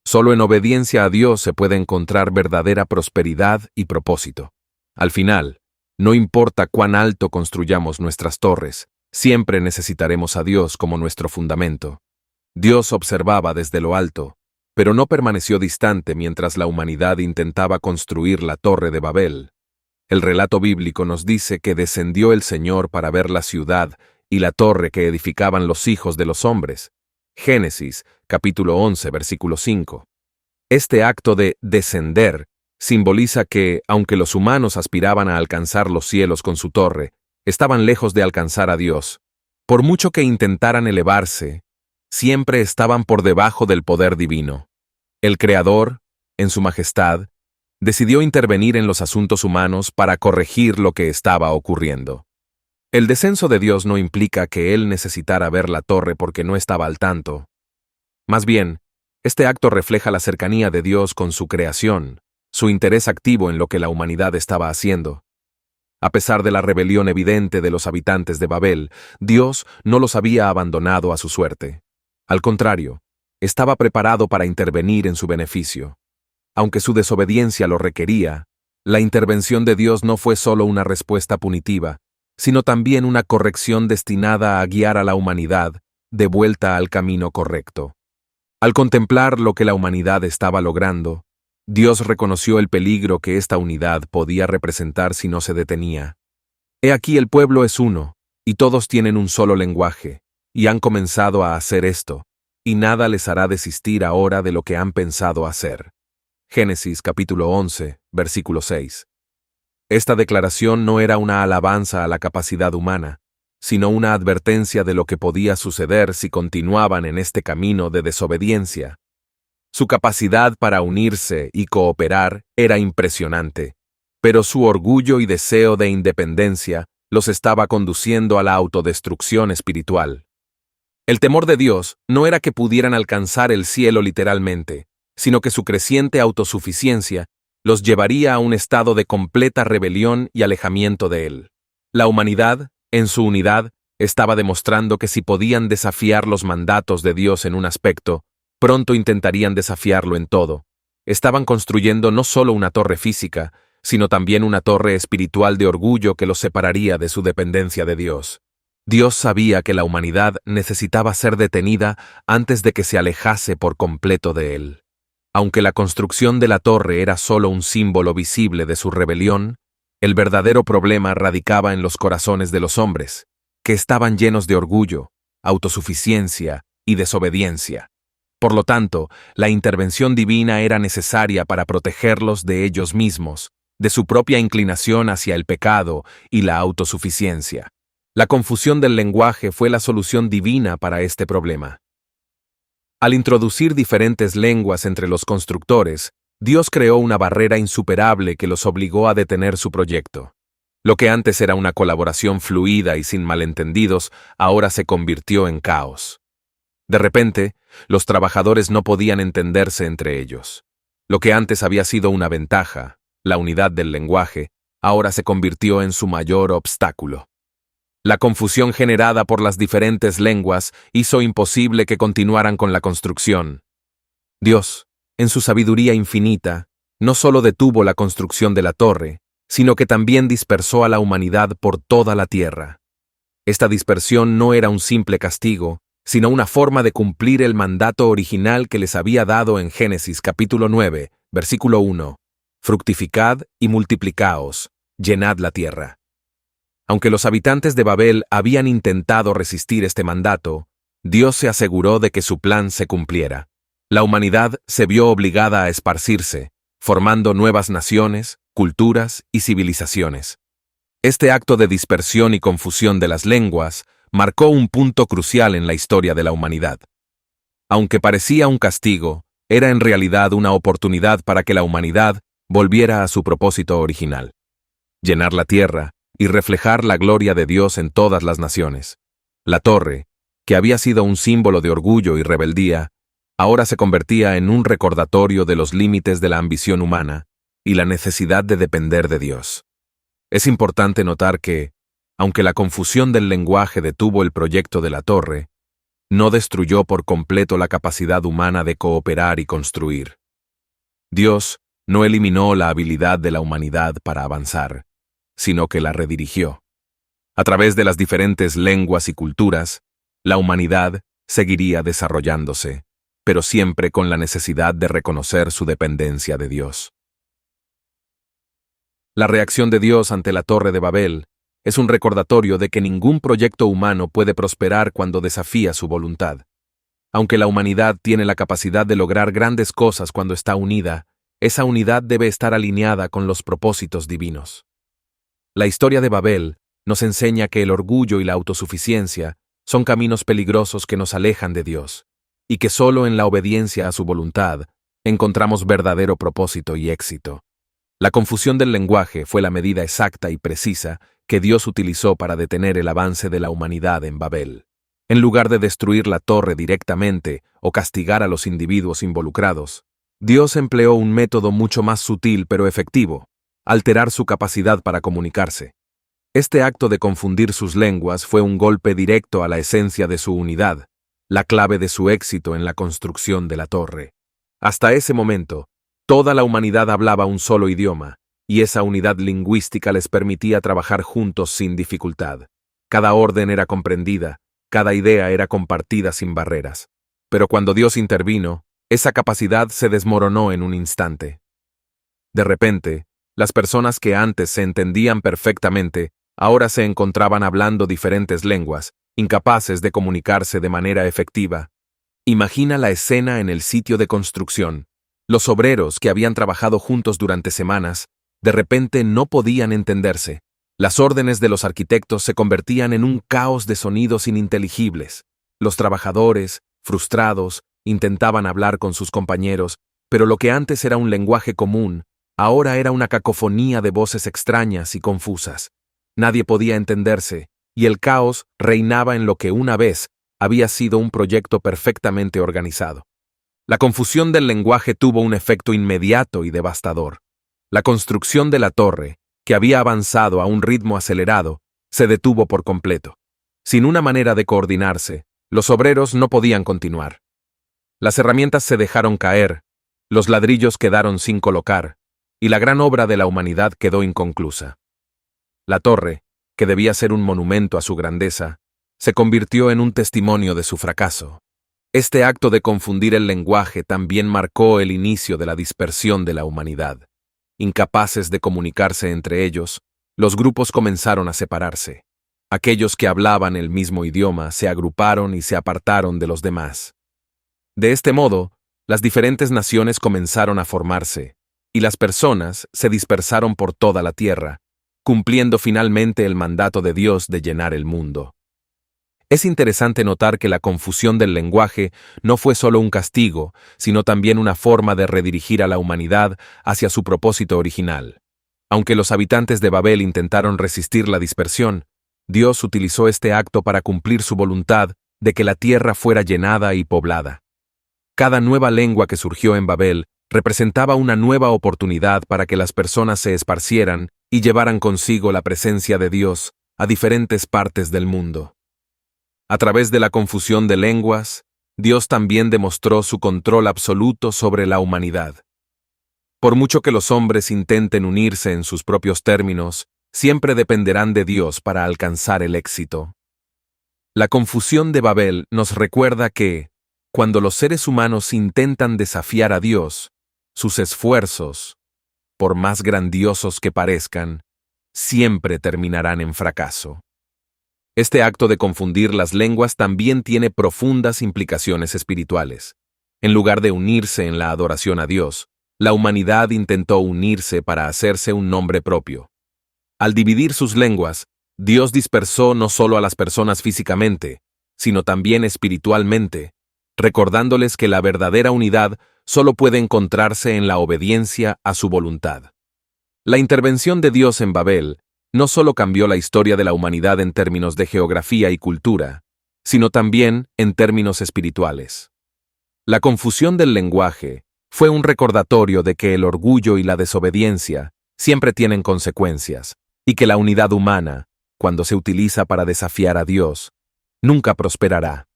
Solo en obediencia a Dios se puede encontrar verdadera prosperidad y propósito. Al final, no importa cuán alto construyamos nuestras torres, siempre necesitaremos a Dios como nuestro fundamento. Dios observaba desde lo alto, pero no permaneció distante mientras la humanidad intentaba construir la Torre de Babel. El relato bíblico nos dice que descendió el Señor para ver la ciudad y la torre que edificaban los hijos de los hombres. Génesis, capítulo 11, versículo 5. Este acto de descender simboliza que, aunque los humanos aspiraban a alcanzar los cielos con su torre, estaban lejos de alcanzar a Dios. Por mucho que intentaran elevarse, siempre estaban por debajo del poder divino. El Creador, en su majestad, decidió intervenir en los asuntos humanos para corregir lo que estaba ocurriendo. El descenso de Dios no implica que Él necesitara ver la torre porque no estaba al tanto. Más bien, este acto refleja la cercanía de Dios con su creación, su interés activo en lo que la humanidad estaba haciendo. A pesar de la rebelión evidente de los habitantes de Babel, Dios no los había abandonado a su suerte. Al contrario, estaba preparado para intervenir en su beneficio. Aunque su desobediencia lo requería, la intervención de Dios no fue solo una respuesta punitiva, sino también una corrección destinada a guiar a la humanidad de vuelta al camino correcto. Al contemplar lo que la humanidad estaba logrando, Dios reconoció el peligro que esta unidad podía representar si no se detenía. He aquí el pueblo es uno, y todos tienen un solo lenguaje, y han comenzado a hacer esto, y nada les hará desistir ahora de lo que han pensado hacer. Génesis capítulo 11, versículo 6. Esta declaración no era una alabanza a la capacidad humana, sino una advertencia de lo que podía suceder si continuaban en este camino de desobediencia. Su capacidad para unirse y cooperar era impresionante, pero su orgullo y deseo de independencia los estaba conduciendo a la autodestrucción espiritual. El temor de Dios no era que pudieran alcanzar el cielo literalmente, sino que su creciente autosuficiencia los llevaría a un estado de completa rebelión y alejamiento de Él. La humanidad, en su unidad, estaba demostrando que si podían desafiar los mandatos de Dios en un aspecto, pronto intentarían desafiarlo en todo. Estaban construyendo no solo una torre física, sino también una torre espiritual de orgullo que los separaría de su dependencia de Dios. Dios sabía que la humanidad necesitaba ser detenida antes de que se alejase por completo de Él. Aunque la construcción de la torre era solo un símbolo visible de su rebelión, el verdadero problema radicaba en los corazones de los hombres, que estaban llenos de orgullo, autosuficiencia y desobediencia. Por lo tanto, la intervención divina era necesaria para protegerlos de ellos mismos, de su propia inclinación hacia el pecado y la autosuficiencia. La confusión del lenguaje fue la solución divina para este problema. Al introducir diferentes lenguas entre los constructores, Dios creó una barrera insuperable que los obligó a detener su proyecto. Lo que antes era una colaboración fluida y sin malentendidos, ahora se convirtió en caos. De repente, los trabajadores no podían entenderse entre ellos. Lo que antes había sido una ventaja, la unidad del lenguaje, ahora se convirtió en su mayor obstáculo. La confusión generada por las diferentes lenguas hizo imposible que continuaran con la construcción. Dios, en su sabiduría infinita, no solo detuvo la construcción de la torre, sino que también dispersó a la humanidad por toda la tierra. Esta dispersión no era un simple castigo, sino una forma de cumplir el mandato original que les había dado en Génesis capítulo 9, versículo 1. Fructificad y multiplicaos, llenad la tierra. Aunque los habitantes de Babel habían intentado resistir este mandato, Dios se aseguró de que su plan se cumpliera. La humanidad se vio obligada a esparcirse, formando nuevas naciones, culturas y civilizaciones. Este acto de dispersión y confusión de las lenguas marcó un punto crucial en la historia de la humanidad. Aunque parecía un castigo, era en realidad una oportunidad para que la humanidad volviera a su propósito original: llenar la tierra y reflejar la gloria de Dios en todas las naciones. La torre, que había sido un símbolo de orgullo y rebeldía, ahora se convertía en un recordatorio de los límites de la ambición humana y la necesidad de depender de Dios. Es importante notar que, aunque la confusión del lenguaje detuvo el proyecto de la torre, no destruyó por completo la capacidad humana de cooperar y construir. Dios no eliminó la habilidad de la humanidad para avanzar, sino que la redirigió. A través de las diferentes lenguas y culturas, la humanidad seguiría desarrollándose, pero siempre con la necesidad de reconocer su dependencia de Dios. La reacción de Dios ante la Torre de Babel es un recordatorio de que ningún proyecto humano puede prosperar cuando desafía su voluntad. Aunque la humanidad tiene la capacidad de lograr grandes cosas cuando está unida, esa unidad debe estar alineada con los propósitos divinos. La historia de Babel nos enseña que el orgullo y la autosuficiencia son caminos peligrosos que nos alejan de Dios, y que solo en la obediencia a su voluntad encontramos verdadero propósito y éxito. La confusión del lenguaje fue la medida exacta y precisa que Dios utilizó para detener el avance de la humanidad en Babel. En lugar de destruir la torre directamente o castigar a los individuos involucrados, Dios empleó un método mucho más sutil pero efectivo: alterar su capacidad para comunicarse. Este acto de confundir sus lenguas fue un golpe directo a la esencia de su unidad, la clave de su éxito en la construcción de la torre. Hasta ese momento, toda la humanidad hablaba un solo idioma, y esa unidad lingüística les permitía trabajar juntos sin dificultad. Cada orden era comprendida, cada idea era compartida sin barreras. Pero cuando Dios intervino, esa capacidad se desmoronó en un instante. De repente, las personas que antes se entendían perfectamente, ahora se encontraban hablando diferentes lenguas, incapaces de comunicarse de manera efectiva. Imagina la escena en el sitio de construcción. Los obreros que habían trabajado juntos durante semanas, de repente no podían entenderse. Las órdenes de los arquitectos se convertían en un caos de sonidos ininteligibles. Los trabajadores, frustrados, intentaban hablar con sus compañeros, pero lo que antes era un lenguaje común, ahora era una cacofonía de voces extrañas y confusas. Nadie podía entenderse, y el caos reinaba en lo que una vez había sido un proyecto perfectamente organizado. La confusión del lenguaje tuvo un efecto inmediato y devastador. La construcción de la torre, que había avanzado a un ritmo acelerado, se detuvo por completo. Sin una manera de coordinarse, los obreros no podían continuar. Las herramientas se dejaron caer, los ladrillos quedaron sin colocar, y la gran obra de la humanidad quedó inconclusa. La torre, que debía ser un monumento a su grandeza, se convirtió en un testimonio de su fracaso. Este acto de confundir el lenguaje también marcó el inicio de la dispersión de la humanidad. Incapaces de comunicarse entre ellos, los grupos comenzaron a separarse. Aquellos que hablaban el mismo idioma se agruparon y se apartaron de los demás. De este modo, las diferentes naciones comenzaron a formarse, y las personas se dispersaron por toda la tierra, cumpliendo finalmente el mandato de Dios de llenar el mundo. Es interesante notar que la confusión del lenguaje no fue solo un castigo, sino también una forma de redirigir a la humanidad hacia su propósito original. Aunque los habitantes de Babel intentaron resistir la dispersión, Dios utilizó este acto para cumplir su voluntad de que la tierra fuera llenada y poblada. Cada nueva lengua que surgió en Babel representaba una nueva oportunidad para que las personas se esparcieran y llevaran consigo la presencia de Dios a diferentes partes del mundo. A través de la confusión de lenguas, Dios también demostró su control absoluto sobre la humanidad. Por mucho que los hombres intenten unirse en sus propios términos, siempre dependerán de Dios para alcanzar el éxito. La confusión de Babel nos recuerda que, cuando los seres humanos intentan desafiar a Dios, sus esfuerzos, por más grandiosos que parezcan, siempre terminarán en fracaso. Este acto de confundir las lenguas también tiene profundas implicaciones espirituales. En lugar de unirse en la adoración a Dios, la humanidad intentó unirse para hacerse un nombre propio. Al dividir sus lenguas, Dios dispersó no solo a las personas físicamente, sino también espiritualmente, recordándoles que la verdadera unidad solo puede encontrarse en la obediencia a su voluntad. La intervención de Dios en Babel no solo cambió la historia de la humanidad en términos de geografía y cultura, sino también en términos espirituales. La confusión del lenguaje fue un recordatorio de que el orgullo y la desobediencia siempre tienen consecuencias, y que la unidad humana, cuando se utiliza para desafiar a Dios, nunca prosperará.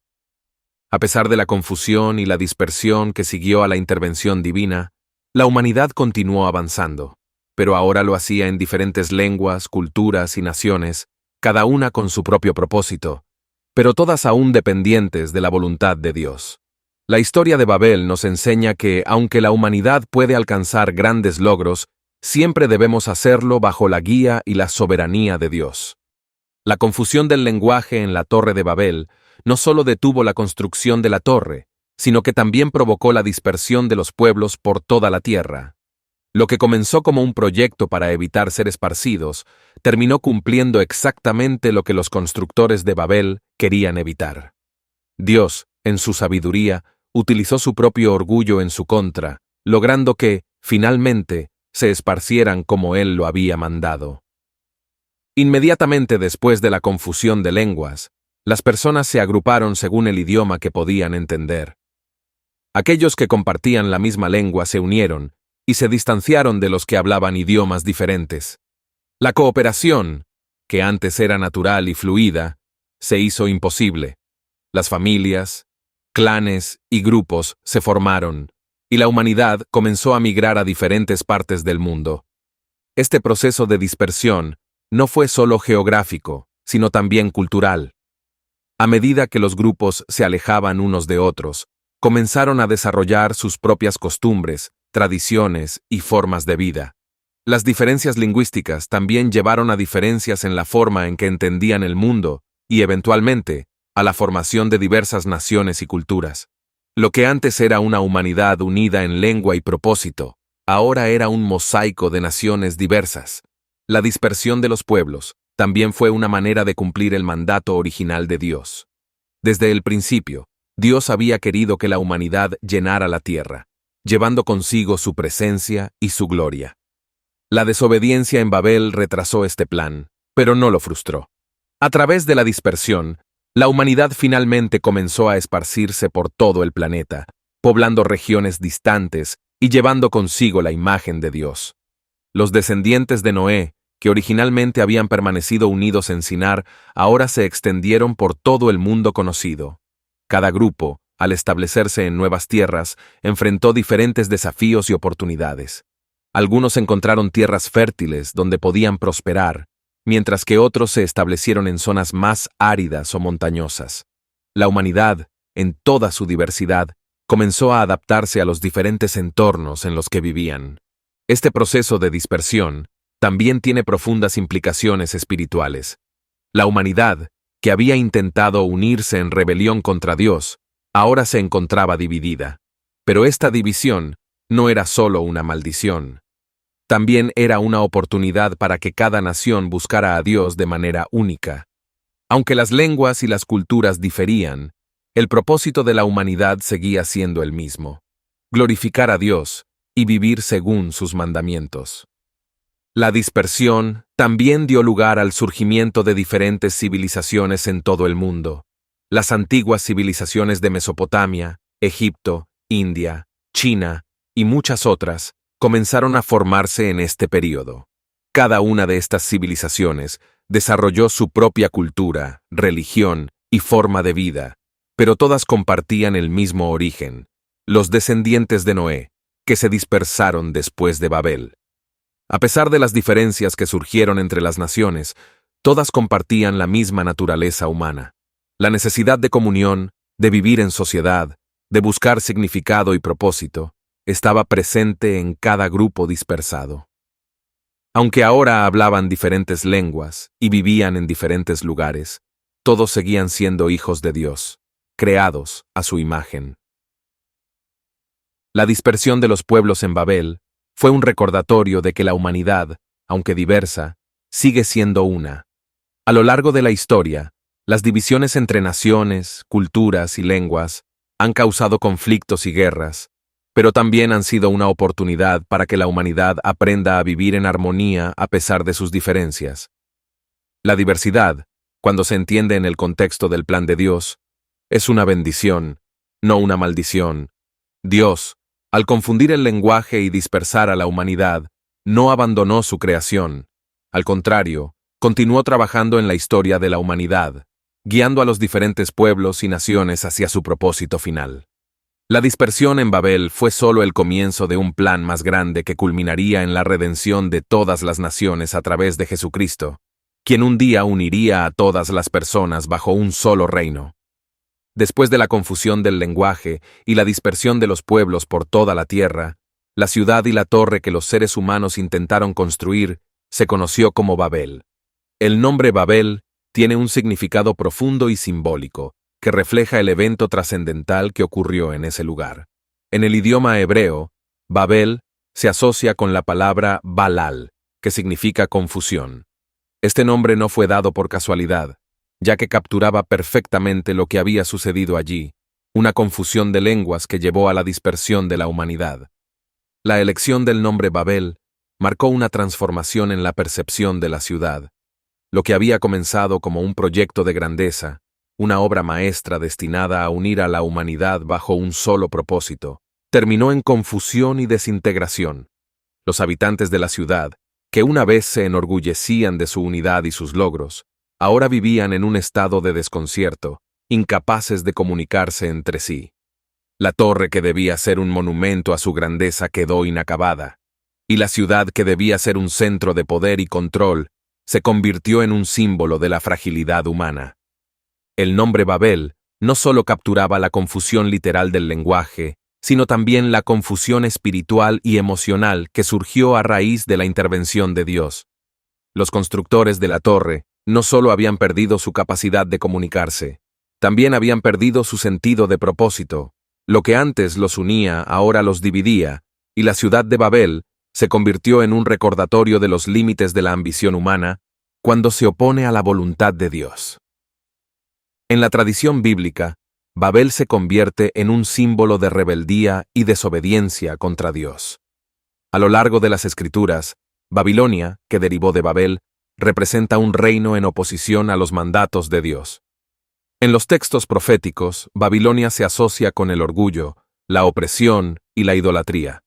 A pesar de la confusión y la dispersión que siguió a la intervención divina, la humanidad continuó avanzando, pero ahora lo hacía en diferentes lenguas, culturas y naciones, cada una con su propio propósito, pero todas aún dependientes de la voluntad de Dios. La historia de Babel nos enseña que, aunque la humanidad puede alcanzar grandes logros, siempre debemos hacerlo bajo la guía y la soberanía de Dios. La confusión del lenguaje en la Torre de Babel no solo detuvo la construcción de la torre, sino que también provocó la dispersión de los pueblos por toda la tierra. Lo que comenzó como un proyecto para evitar ser esparcidos, terminó cumpliendo exactamente lo que los constructores de Babel querían evitar. Dios, en su sabiduría, utilizó su propio orgullo en su contra, logrando que, finalmente, se esparcieran como Él lo había mandado. Inmediatamente después de la confusión de lenguas, las personas se agruparon según el idioma que podían entender. Aquellos que compartían la misma lengua se unieron y se distanciaron de los que hablaban idiomas diferentes. La cooperación, que antes era natural y fluida, se hizo imposible. Las familias, clanes y grupos se formaron, y la humanidad comenzó a migrar a diferentes partes del mundo. Este proceso de dispersión no fue solo geográfico, sino también cultural. A medida que los grupos se alejaban unos de otros, comenzaron a desarrollar sus propias costumbres, tradiciones y formas de vida. Las diferencias lingüísticas también llevaron a diferencias en la forma en que entendían el mundo y, eventualmente, a la formación de diversas naciones y culturas. Lo que antes era una humanidad unida en lengua y propósito, ahora era un mosaico de naciones diversas. La dispersión de los pueblos también fue una manera de cumplir el mandato original de Dios. Desde el principio, Dios había querido que la humanidad llenara la tierra, llevando consigo su presencia y su gloria. La desobediencia en Babel retrasó este plan, pero no lo frustró. A través de la dispersión, la humanidad finalmente comenzó a esparcirse por todo el planeta, poblando regiones distantes y llevando consigo la imagen de Dios. Los descendientes de Noé, que originalmente habían permanecido unidos en Sinar, ahora se extendieron por todo el mundo conocido. Cada grupo, al establecerse en nuevas tierras, enfrentó diferentes desafíos y oportunidades. Algunos encontraron tierras fértiles donde podían prosperar, mientras que otros se establecieron en zonas más áridas o montañosas. La humanidad, en toda su diversidad, comenzó a adaptarse a los diferentes entornos en los que vivían. Este proceso de dispersión también tiene profundas implicaciones espirituales. La humanidad, que había intentado unirse en rebelión contra Dios, ahora se encontraba dividida. Pero esta división no era solo una maldición. También era una oportunidad para que cada nación buscara a Dios de manera única. Aunque las lenguas y las culturas diferían, el propósito de la humanidad seguía siendo el mismo: glorificar a Dios y vivir según sus mandamientos. La dispersión también dio lugar al surgimiento de diferentes civilizaciones en todo el mundo. Las antiguas civilizaciones de Mesopotamia, Egipto, India, China y muchas otras comenzaron a formarse en este período. Cada una de estas civilizaciones desarrolló su propia cultura, religión y forma de vida, pero todas compartían el mismo origen: los descendientes de Noé, que se dispersaron después de Babel. A pesar de las diferencias que surgieron entre las naciones, todas compartían la misma naturaleza humana. La necesidad de comunión, de vivir en sociedad, de buscar significado y propósito, estaba presente en cada grupo dispersado. Aunque ahora hablaban diferentes lenguas y vivían en diferentes lugares, todos seguían siendo hijos de Dios, creados a su imagen. La dispersión de los pueblos en Babel fue un recordatorio de que la humanidad, aunque diversa, sigue siendo una. A lo largo de la historia, las divisiones entre naciones, culturas y lenguas han causado conflictos y guerras, pero también han sido una oportunidad para que la humanidad aprenda a vivir en armonía a pesar de sus diferencias. La diversidad, cuando se entiende en el contexto del plan de Dios, es una bendición, no una maldición. Dios, al confundir el lenguaje y dispersar a la humanidad, no abandonó su creación. Al contrario, continuó trabajando en la historia de la humanidad, guiando a los diferentes pueblos y naciones hacia su propósito final. La dispersión en Babel fue solo el comienzo de un plan más grande que culminaría en la redención de todas las naciones a través de Jesucristo, quien un día uniría a todas las personas bajo un solo reino. Después de la confusión del lenguaje y la dispersión de los pueblos por toda la tierra, la ciudad y la torre que los seres humanos intentaron construir se conoció como Babel. El nombre Babel tiene un significado profundo y simbólico, que refleja el evento trascendental que ocurrió en ese lugar. En el idioma hebreo, Babel se asocia con la palabra Balal, que significa confusión. Este nombre no fue dado por casualidad, ya que capturaba perfectamente lo que había sucedido allí, una confusión de lenguas que llevó a la dispersión de la humanidad. La elección del nombre Babel marcó una transformación en la percepción de la ciudad. Lo que había comenzado como un proyecto de grandeza, una obra maestra destinada a unir a la humanidad bajo un solo propósito, terminó en confusión y desintegración. Los habitantes de la ciudad, que una vez se enorgullecían de su unidad y sus logros, ahora vivían en un estado de desconcierto, incapaces de comunicarse entre sí. La torre que debía ser un monumento a su grandeza quedó inacabada, y la ciudad que debía ser un centro de poder y control se convirtió en un símbolo de la fragilidad humana. El nombre Babel no solo capturaba la confusión literal del lenguaje, sino también la confusión espiritual y emocional que surgió a raíz de la intervención de Dios. Los constructores de la torre no solo habían perdido su capacidad de comunicarse, También habían perdido su sentido de propósito. Lo que antes los unía ahora los dividía, y la ciudad de Babel se convirtió en un recordatorio de los límites de la ambición humana cuando se opone a la voluntad de Dios. En la tradición bíblica, Babel se convierte en un símbolo de rebeldía y desobediencia contra Dios. A lo largo de las Escrituras, Babilonia, que derivó de Babel, representa un reino en oposición a los mandatos de Dios. En los textos proféticos, Babilonia se asocia con el orgullo, la opresión y la idolatría.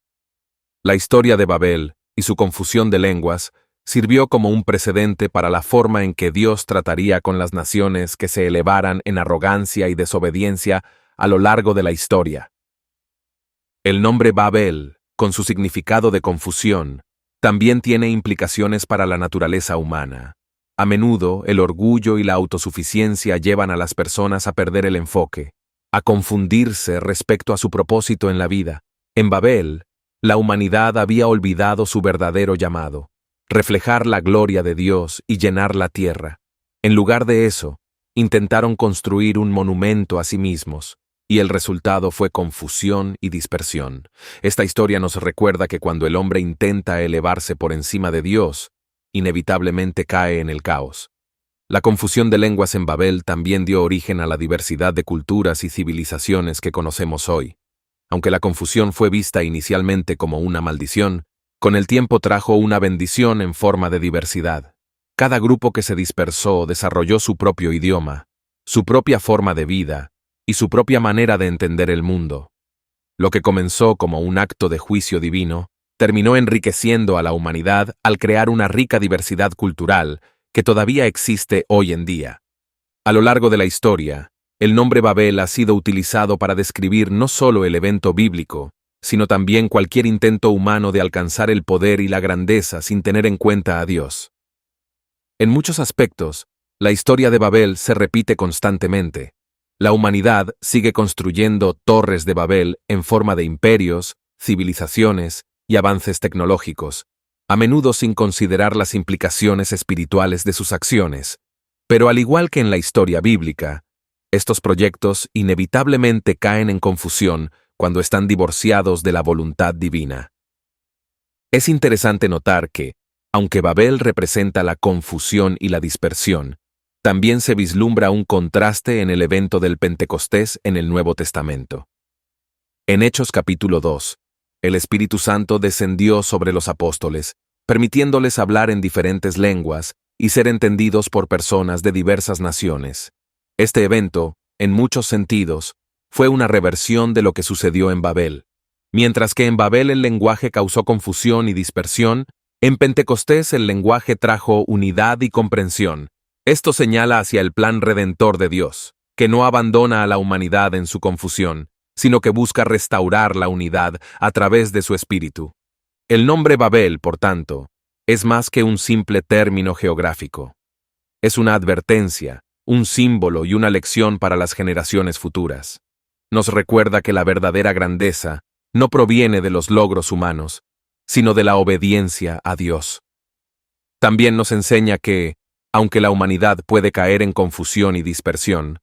La historia de Babel y su confusión de lenguas sirvió como un precedente para la forma en que Dios trataría con las naciones que se elevaran en arrogancia y desobediencia a lo largo de la historia. El nombre Babel, con su significado de confusión, también tiene implicaciones para la naturaleza humana. A menudo, el orgullo y la autosuficiencia llevan a las personas a perder el enfoque, a confundirse respecto a su propósito en la vida. En Babel, la humanidad había olvidado su verdadero llamado, reflejar la gloria de Dios y llenar la tierra. En lugar de eso, intentaron construir un monumento a sí mismos, y el resultado fue confusión y dispersión. Esta historia nos recuerda que cuando el hombre intenta elevarse por encima de Dios, inevitablemente cae en el caos. La confusión de lenguas en Babel también dio origen a la diversidad de culturas y civilizaciones que conocemos hoy. Aunque la confusión fue vista inicialmente como una maldición, con el tiempo trajo una bendición en forma de diversidad. Cada grupo que se dispersó desarrolló su propio idioma, su propia forma de vida y su propia manera de entender el mundo. Lo que comenzó como un acto de juicio divino, terminó enriqueciendo a la humanidad al crear una rica diversidad cultural que todavía existe hoy en día. A lo largo de la historia, el nombre Babel ha sido utilizado para describir no solo el evento bíblico, sino también cualquier intento humano de alcanzar el poder y la grandeza sin tener en cuenta a Dios. En muchos aspectos, la historia de Babel se repite constantemente. La humanidad sigue construyendo torres de Babel en forma de imperios, civilizaciones y avances tecnológicos, a menudo sin considerar las implicaciones espirituales de sus acciones. Pero al igual que en la historia bíblica, estos proyectos inevitablemente caen en confusión cuando están divorciados de la voluntad divina. Es interesante notar que, aunque Babel representa la confusión y la dispersión, también se vislumbra un contraste en el evento del Pentecostés en el Nuevo Testamento. En Hechos capítulo 2, el Espíritu Santo descendió sobre los apóstoles, permitiéndoles hablar en diferentes lenguas y ser entendidos por personas de diversas naciones. Este evento, en muchos sentidos, fue una reversión de lo que sucedió en Babel. Mientras que en Babel el lenguaje causó confusión y dispersión, en Pentecostés el lenguaje trajo unidad y comprensión. Esto señala hacia el plan redentor de Dios, que no abandona a la humanidad en su confusión, sino que busca restaurar la unidad a través de su espíritu. El nombre Babel, por tanto, es más que un simple término geográfico. Es una advertencia, un símbolo y una lección para las generaciones futuras. Nos recuerda que la verdadera grandeza no proviene de los logros humanos, sino de la obediencia a Dios. También nos enseña que, aunque la humanidad puede caer en confusión y dispersión,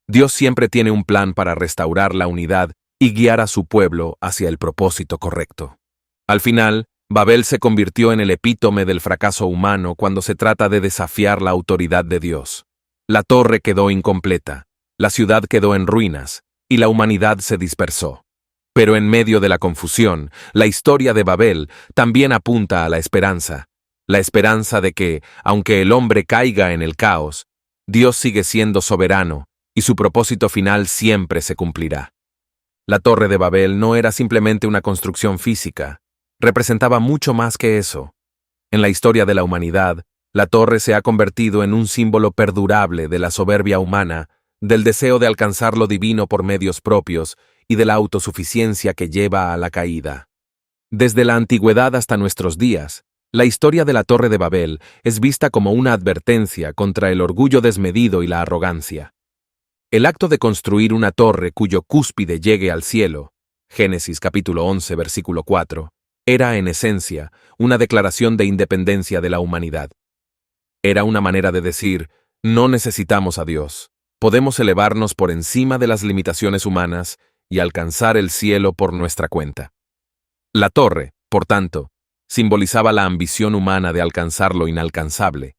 Dios siempre tiene un plan para restaurar la unidad y guiar a su pueblo hacia el propósito correcto. Al final, Babel se convirtió en el epítome del fracaso humano cuando se trata de desafiar la autoridad de Dios. La torre quedó incompleta, la ciudad quedó en ruinas, y la humanidad se dispersó. Pero en medio de la confusión, la historia de Babel también apunta a la esperanza de que, aunque el hombre caiga en el caos, Dios sigue siendo soberano y su propósito final siempre se cumplirá. La Torre de Babel no era simplemente una construcción física, representaba mucho más que eso. En la historia de la humanidad, la torre se ha convertido en un símbolo perdurable de la soberbia humana, del deseo de alcanzar lo divino por medios propios y de la autosuficiencia que lleva a la caída. Desde la antigüedad hasta nuestros días, la historia de la Torre de Babel es vista como una advertencia contra el orgullo desmedido y la arrogancia. El acto de construir una torre cuyo cúspide llegue al cielo, Génesis capítulo 11, versículo 4, era en esencia una declaración de independencia de la humanidad. Era una manera de decir, no necesitamos a Dios, podemos elevarnos por encima de las limitaciones humanas y alcanzar el cielo por nuestra cuenta. La torre, por tanto, simbolizaba la ambición humana de alcanzar lo inalcanzable,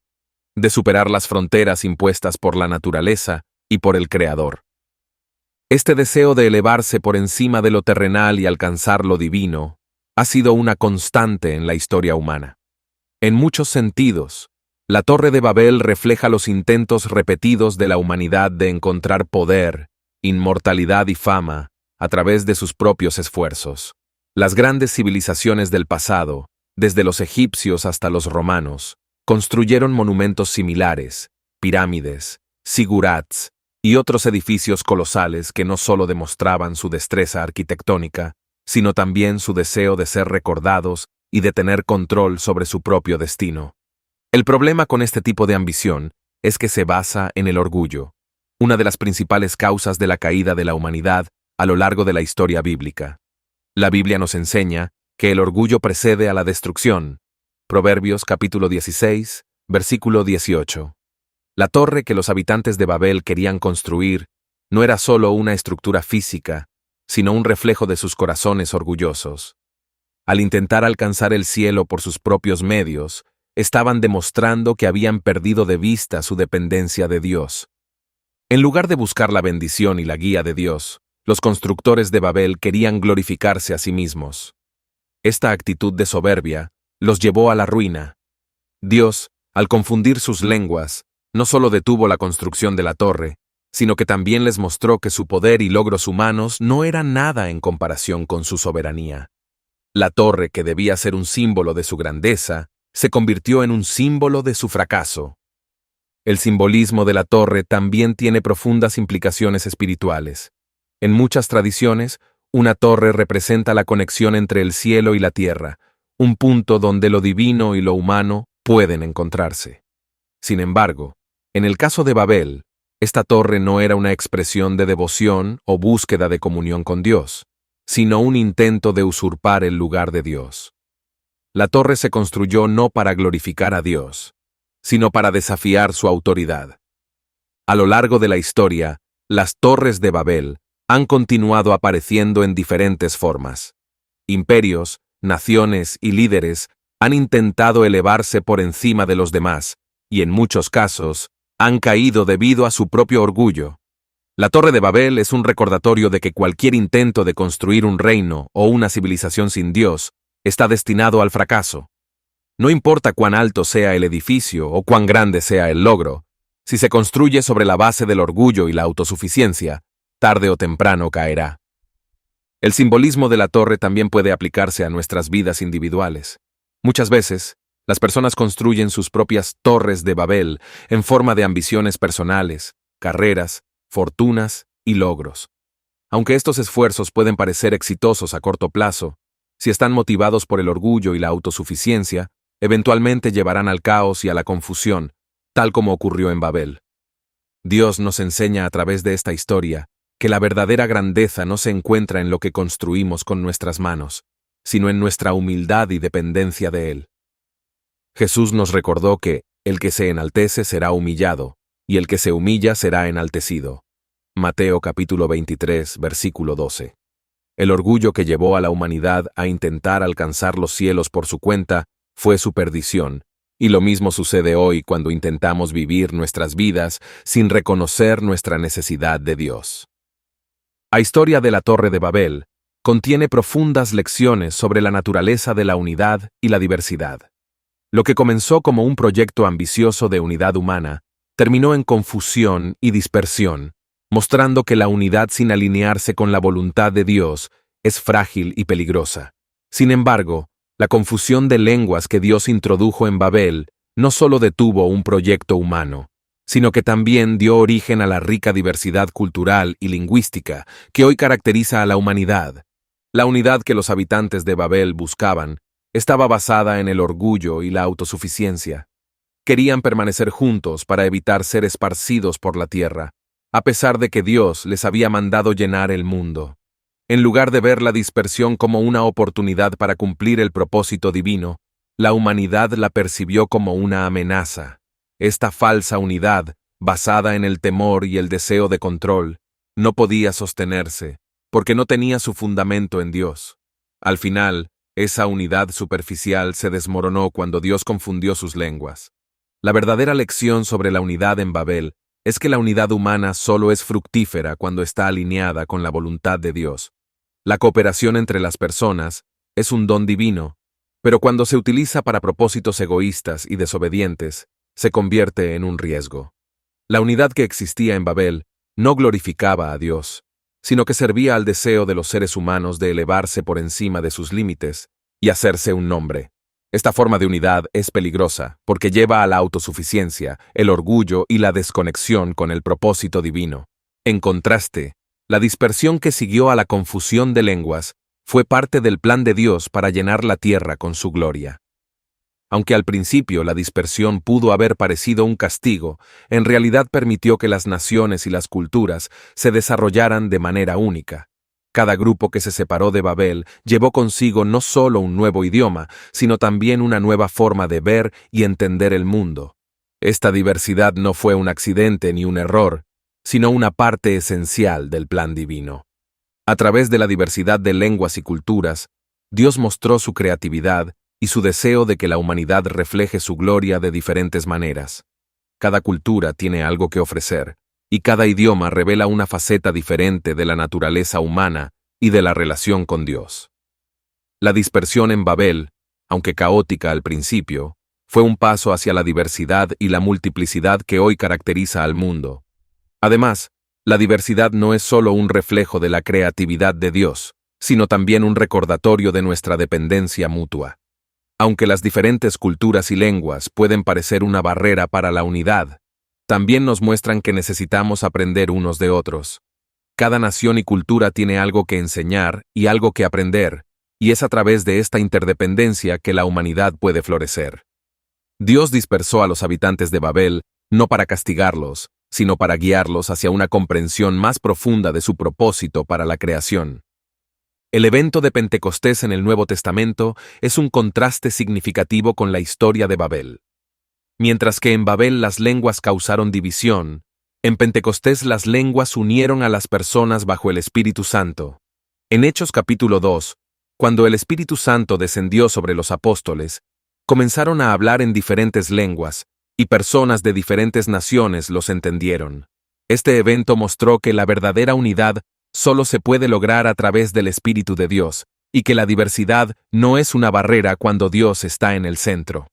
de superar las fronteras impuestas por la naturaleza y por el Creador. Este deseo de elevarse por encima de lo terrenal y alcanzar lo divino ha sido una constante en la historia humana. En muchos sentidos, la Torre de Babel refleja los intentos repetidos de la humanidad de encontrar poder, inmortalidad y fama a través de sus propios esfuerzos. Las grandes civilizaciones del pasado, desde los egipcios hasta los romanos, construyeron monumentos similares, pirámides, zigurats y otros edificios colosales que no solo demostraban su destreza arquitectónica, sino también su deseo de ser recordados y de tener control sobre su propio destino. El problema con este tipo de ambición es que se basa en el orgullo, una de las principales causas de la caída de la humanidad a lo largo de la historia bíblica. La Biblia nos enseña que el orgullo precede a la destrucción. Proverbios capítulo 16, versículo 18. La torre que los habitantes de Babel querían construir no era solo una estructura física, sino un reflejo de sus corazones orgullosos. Al intentar alcanzar el cielo por sus propios medios, estaban demostrando que habían perdido de vista su dependencia de Dios. En lugar de buscar la bendición y la guía de Dios, los constructores de Babel querían glorificarse a sí mismos. Esta actitud de soberbia los llevó a la ruina. Dios, al confundir sus lenguas, no solo detuvo la construcción de la torre, sino que también les mostró que su poder y logros humanos no eran nada en comparación con su soberanía. La torre, que debía ser un símbolo de su grandeza, se convirtió en un símbolo de su fracaso. El simbolismo de la torre también tiene profundas implicaciones espirituales. En muchas tradiciones, una torre representa la conexión entre el cielo y la tierra, un punto donde lo divino y lo humano pueden encontrarse. Sin embargo, en el caso de Babel, esta torre no era una expresión de devoción o búsqueda de comunión con Dios, sino un intento de usurpar el lugar de Dios. La torre se construyó no para glorificar a Dios, sino para desafiar su autoridad. A lo largo de la historia, las torres de Babel han continuado apareciendo en diferentes formas. Imperios, naciones y líderes han intentado elevarse por encima de los demás, y en muchos casos, han caído debido a su propio orgullo. La Torre de Babel es un recordatorio de que cualquier intento de construir un reino o una civilización sin Dios está destinado al fracaso. No importa cuán alto sea el edificio o cuán grande sea el logro, si se construye sobre la base del orgullo y la autosuficiencia, tarde o temprano caerá. El simbolismo de la torre también puede aplicarse a nuestras vidas individuales. Muchas veces, las personas construyen sus propias torres de Babel en forma de ambiciones personales, carreras, fortunas y logros. Aunque estos esfuerzos pueden parecer exitosos a corto plazo, si están motivados por el orgullo y la autosuficiencia, eventualmente llevarán al caos y a la confusión, tal como ocurrió en Babel. Dios nos enseña a través de esta historia que la verdadera grandeza no se encuentra en lo que construimos con nuestras manos, sino en nuestra humildad y dependencia de Él. Jesús nos recordó que el que se enaltece será humillado, y el que se humilla será enaltecido. Mateo capítulo 23, versículo 12. El orgullo que llevó a la humanidad a intentar alcanzar los cielos por su cuenta fue su perdición, y lo mismo sucede hoy cuando intentamos vivir nuestras vidas sin reconocer nuestra necesidad de Dios. La historia de la Torre de Babel contiene profundas lecciones sobre la naturaleza de la unidad y la diversidad. Lo que comenzó como un proyecto ambicioso de unidad humana, terminó en confusión y dispersión, mostrando que la unidad sin alinearse con la voluntad de Dios es frágil y peligrosa. Sin embargo, la confusión de lenguas que Dios introdujo en Babel no solo detuvo un proyecto humano, sino que también dio origen a la rica diversidad cultural y lingüística que hoy caracteriza a la humanidad. La unidad que los habitantes de Babel buscaban estaba basada en el orgullo y la autosuficiencia. Querían permanecer juntos para evitar ser esparcidos por la tierra, a pesar de que Dios les había mandado llenar el mundo. En lugar de ver la dispersión como una oportunidad para cumplir el propósito divino, la humanidad la percibió como una amenaza. Esta falsa unidad basada en el temor y el deseo de control, no podía sostenerse, porque no tenía su fundamento en Dios. Al final, esa unidad superficial se desmoronó cuando Dios confundió sus lenguas. La verdadera lección sobre la unidad en Babel es que la unidad humana solo es fructífera cuando está alineada con la voluntad de Dios. La cooperación entre las personas es un don divino, pero cuando se utiliza para propósitos egoístas y desobedientes, se convierte en un riesgo. La unidad que existía en Babel no glorificaba a Dios, sino que servía al deseo de los seres humanos de elevarse por encima de sus límites y hacerse un nombre. Esta forma de unidad es peligrosa porque lleva a la autosuficiencia, el orgullo y la desconexión con el propósito divino. En contraste, la dispersión que siguió a la confusión de lenguas fue parte del plan de Dios para llenar la tierra con su gloria. Aunque al principio la dispersión pudo haber parecido un castigo, en realidad permitió que las naciones y las culturas se desarrollaran de manera única. Cada grupo que se separó de Babel llevó consigo no solo un nuevo idioma, sino también una nueva forma de ver y entender el mundo. Esta diversidad no fue un accidente ni un error, sino una parte esencial del plan divino. A través de la diversidad de lenguas y culturas, Dios mostró su creatividad y su deseo de que la humanidad refleje su gloria de diferentes maneras. Cada cultura tiene algo que ofrecer, y cada idioma revela una faceta diferente de la naturaleza humana y de la relación con Dios. La dispersión en Babel, aunque caótica al principio, fue un paso hacia la diversidad y la multiplicidad que hoy caracteriza al mundo. Además, la diversidad no es solo un reflejo de la creatividad de Dios, sino también un recordatorio de nuestra dependencia mutua. Aunque las diferentes culturas y lenguas pueden parecer una barrera para la unidad, también nos muestran que necesitamos aprender unos de otros. Cada nación y cultura tiene algo que enseñar y algo que aprender, y es a través de esta interdependencia que la humanidad puede florecer. Dios dispersó a los habitantes de Babel no para castigarlos, sino para guiarlos hacia una comprensión más profunda de su propósito para la creación. El evento de Pentecostés en el Nuevo Testamento es un contraste significativo con la historia de Babel. Mientras que en Babel las lenguas causaron división, en Pentecostés las lenguas unieron a las personas bajo el Espíritu Santo. En Hechos capítulo 2, cuando el Espíritu Santo descendió sobre los apóstoles, comenzaron a hablar en diferentes lenguas, y personas de diferentes naciones los entendieron. Este evento mostró que la verdadera unidad solo se puede lograr a través del Espíritu de Dios, y que la diversidad no es una barrera cuando Dios está en el centro.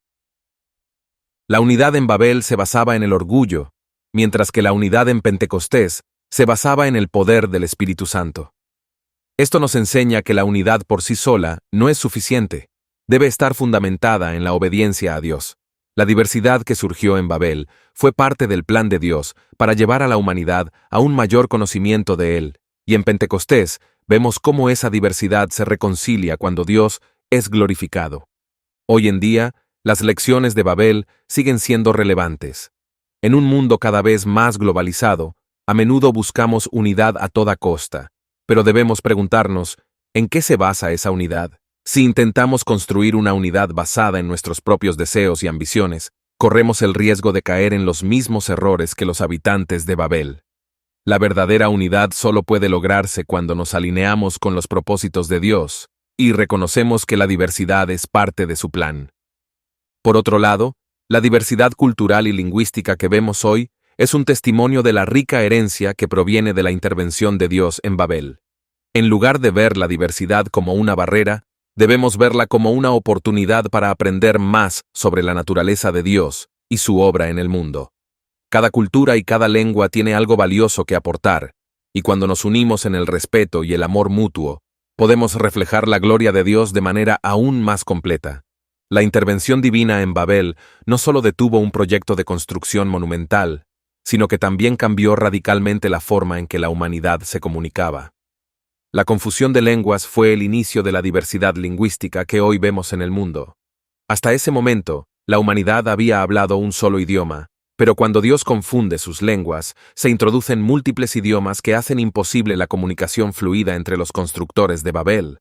La unidad en Babel se basaba en el orgullo, mientras que la unidad en Pentecostés se basaba en el poder del Espíritu Santo. Esto nos enseña que la unidad por sí sola no es suficiente, debe estar fundamentada en la obediencia a Dios. La diversidad que surgió en Babel fue parte del plan de Dios para llevar a la humanidad a un mayor conocimiento de Él, y en Pentecostés vemos cómo esa diversidad se reconcilia cuando Dios es glorificado. Hoy en día, las lecciones de Babel siguen siendo relevantes. En un mundo cada vez más globalizado, a menudo buscamos unidad a toda costa, pero debemos preguntarnos, ¿en qué se basa esa unidad? Si intentamos construir una unidad basada en nuestros propios deseos y ambiciones, corremos el riesgo de caer en los mismos errores que los habitantes de Babel. La verdadera unidad solo puede lograrse cuando nos alineamos con los propósitos de Dios y reconocemos que la diversidad es parte de su plan. Por otro lado, la diversidad cultural y lingüística que vemos hoy es un testimonio de la rica herencia que proviene de la intervención de Dios en Babel. En lugar de ver la diversidad como una barrera, debemos verla como una oportunidad para aprender más sobre la naturaleza de Dios y su obra en el mundo. Cada cultura y cada lengua tiene algo valioso que aportar, y cuando nos unimos en el respeto y el amor mutuo, podemos reflejar la gloria de Dios de manera aún más completa. La intervención divina en Babel no solo detuvo un proyecto de construcción monumental, sino que también cambió radicalmente la forma en que la humanidad se comunicaba. La confusión de lenguas fue el inicio de la diversidad lingüística que hoy vemos en el mundo. Hasta ese momento, la humanidad había hablado un solo idioma, pero cuando Dios confunde sus lenguas, se introducen múltiples idiomas que hacen imposible la comunicación fluida entre los constructores de Babel.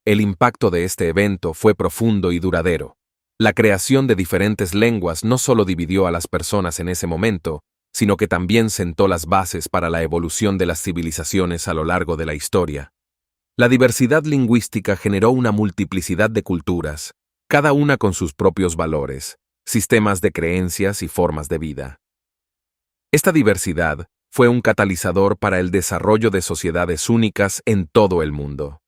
El impacto de este evento fue profundo y duradero. La creación de diferentes lenguas no solo dividió a las personas en ese momento, sino que también sentó las bases para la evolución de las civilizaciones a lo largo de la historia. La diversidad lingüística generó una multiplicidad de culturas, cada una con sus propios valores, sistemas de creencias y formas de vida. Esta diversidad fue un catalizador para el desarrollo de sociedades únicas en todo el mundo.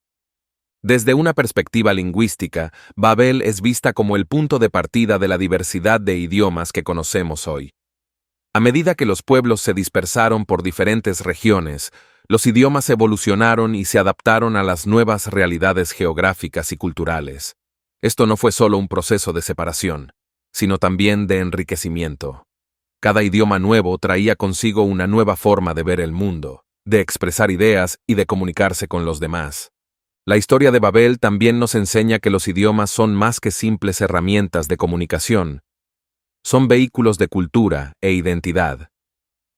Desde una perspectiva lingüística, Babel es vista como el punto de partida de la diversidad de idiomas que conocemos hoy. A medida que los pueblos se dispersaron por diferentes regiones, los idiomas evolucionaron y se adaptaron a las nuevas realidades geográficas y culturales. Esto no fue solo un proceso de separación, sino también de enriquecimiento. Cada idioma nuevo traía consigo una nueva forma de ver el mundo, de expresar ideas y de comunicarse con los demás. La historia de Babel también nos enseña que los idiomas son más que simples herramientas de comunicación. Son vehículos de cultura e identidad.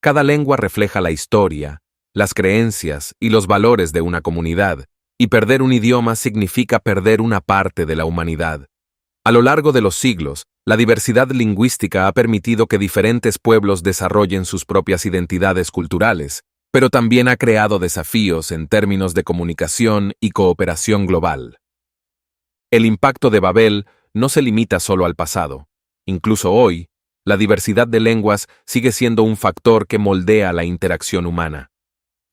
Cada lengua refleja la historia, las creencias y los valores de una comunidad, y perder un idioma significa perder una parte de la humanidad. A lo largo de los siglos, la diversidad lingüística ha permitido que diferentes pueblos desarrollen sus propias identidades culturales, pero también ha creado desafíos en términos de comunicación y cooperación global. El impacto de Babel no se limita solo al pasado. Incluso hoy, la diversidad de lenguas sigue siendo un factor que moldea la interacción humana.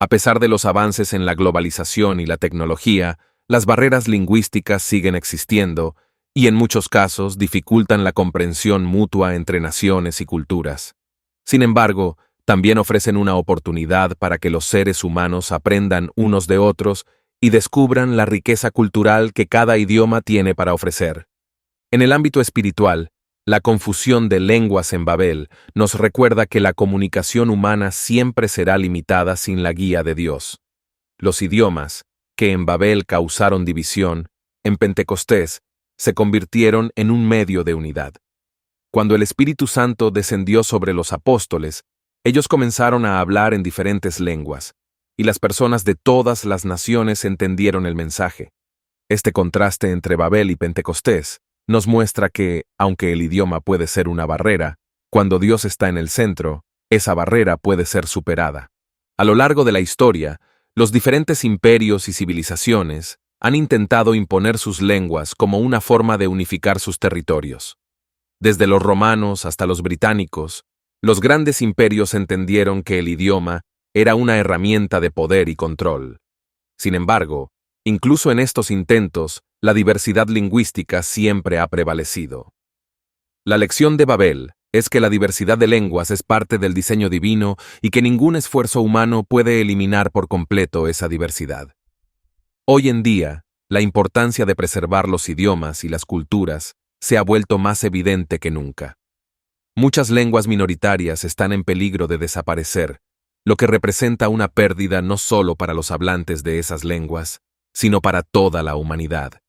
A pesar de los avances en la globalización y la tecnología, las barreras lingüísticas siguen existiendo y en muchos casos dificultan la comprensión mutua entre naciones y culturas. Sin embargo, también ofrecen una oportunidad para que los seres humanos aprendan unos de otros y descubran la riqueza cultural que cada idioma tiene para ofrecer. En el ámbito espiritual, la confusión de lenguas en Babel nos recuerda que la comunicación humana siempre será limitada sin la guía de Dios. Los idiomas, que en Babel causaron división, en Pentecostés se convirtieron en un medio de unidad. Cuando el Espíritu Santo descendió sobre los apóstoles, ellos comenzaron a hablar en diferentes lenguas, y las personas de todas las naciones entendieron el mensaje. Este contraste entre Babel y Pentecostés nos muestra que, aunque el idioma puede ser una barrera, cuando Dios está en el centro, esa barrera puede ser superada. A lo largo de la historia, los diferentes imperios y civilizaciones han intentado imponer sus lenguas como una forma de unificar sus territorios. Desde los romanos hasta los británicos, los grandes imperios entendieron que el idioma era una herramienta de poder y control. Sin embargo, incluso en estos intentos, la diversidad lingüística siempre ha prevalecido. La lección de Babel es que la diversidad de lenguas es parte del diseño divino y que ningún esfuerzo humano puede eliminar por completo esa diversidad. Hoy en día, la importancia de preservar los idiomas y las culturas se ha vuelto más evidente que nunca. Muchas lenguas minoritarias están en peligro de desaparecer, lo que representa una pérdida no solo para los hablantes de esas lenguas, sino para toda la humanidad.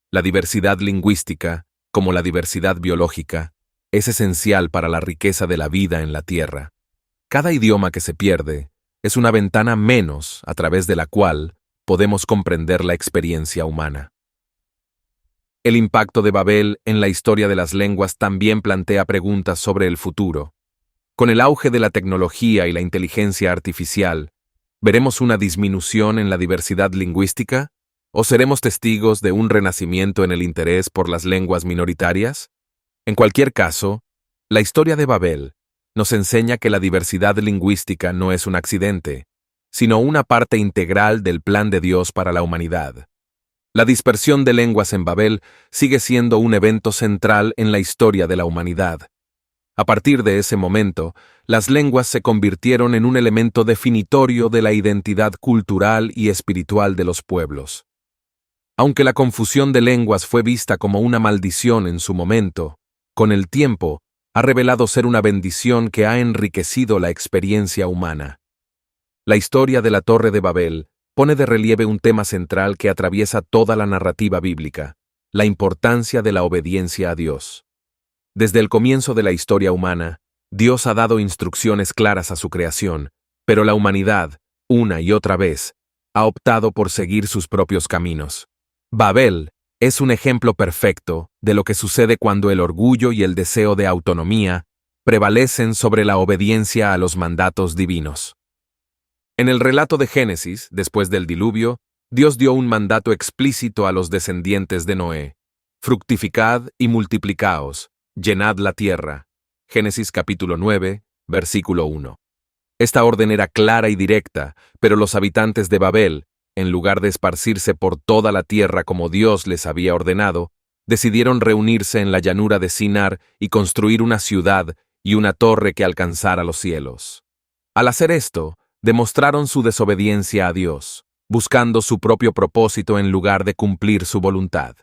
La diversidad lingüística, como la diversidad biológica, es esencial para la riqueza de la vida en la Tierra. Cada idioma que se pierde es una ventana menos a través de la cual podemos comprender la experiencia humana. El impacto de Babel en la historia de las lenguas también plantea preguntas sobre el futuro. Con el auge de la tecnología y la inteligencia artificial, ¿veremos una disminución en la diversidad lingüística? ¿O seremos testigos de un renacimiento en el interés por las lenguas minoritarias? En cualquier caso, la historia de Babel nos enseña que la diversidad lingüística no es un accidente, sino una parte integral del plan de Dios para la humanidad. La dispersión de lenguas en Babel sigue siendo un evento central en la historia de la humanidad. A partir de ese momento, las lenguas se convirtieron en un elemento definitorio de la identidad cultural y espiritual de los pueblos. Aunque la confusión de lenguas fue vista como una maldición en su momento, con el tiempo ha revelado ser una bendición que ha enriquecido la experiencia humana. La historia de la Torre de Babel pone de relieve un tema central que atraviesa toda la narrativa bíblica: la importancia de la obediencia a Dios. Desde el comienzo de la historia humana, Dios ha dado instrucciones claras a su creación, pero la humanidad, una y otra vez, ha optado por seguir sus propios caminos. Babel es un ejemplo perfecto de lo que sucede cuando el orgullo y el deseo de autonomía prevalecen sobre la obediencia a los mandatos divinos. En el relato de Génesis, después del diluvio, Dios dio un mandato explícito a los descendientes de Noé: fructificad y multiplicaos, llenad la tierra. Génesis capítulo 9, versículo 1. Esta orden era clara y directa, pero los habitantes de Babel, en lugar de esparcirse por toda la tierra como Dios les había ordenado, decidieron reunirse en la llanura de Sinar y construir una ciudad y una torre que alcanzara los cielos. Al hacer esto, demostraron su desobediencia a Dios, buscando su propio propósito en lugar de cumplir su voluntad.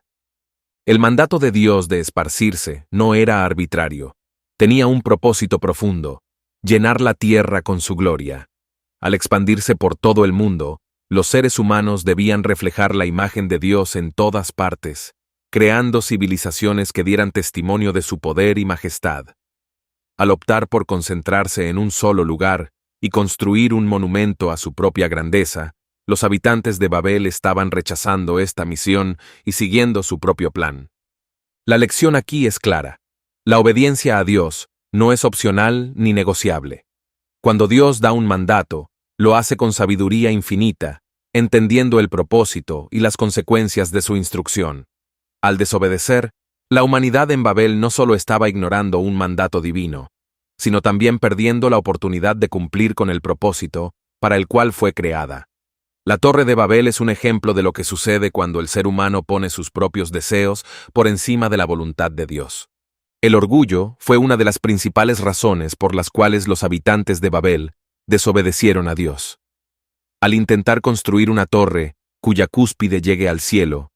El mandato de Dios de esparcirse no era arbitrario, tenía un propósito profundo: llenar la tierra con su gloria. Al expandirse por todo el mundo, los seres humanos debían reflejar la imagen de Dios en todas partes, creando civilizaciones que dieran testimonio de su poder y majestad. Al optar por concentrarse en un solo lugar y construir un monumento a su propia grandeza, los habitantes de Babel estaban rechazando esta misión y siguiendo su propio plan. La lección aquí es clara: la obediencia a Dios no es opcional ni negociable. Cuando Dios da un mandato, lo hace con sabiduría infinita, entendiendo el propósito y las consecuencias de su instrucción. Al desobedecer, la humanidad en Babel no solo estaba ignorando un mandato divino, sino también perdiendo la oportunidad de cumplir con el propósito para el cual fue creada. La Torre de Babel es un ejemplo de lo que sucede cuando el ser humano pone sus propios deseos por encima de la voluntad de Dios. El orgullo fue una de las principales razones por las cuales los habitantes de Babel desobedecieron a Dios. Al intentar construir una torre cuya cúspide llegue al cielo,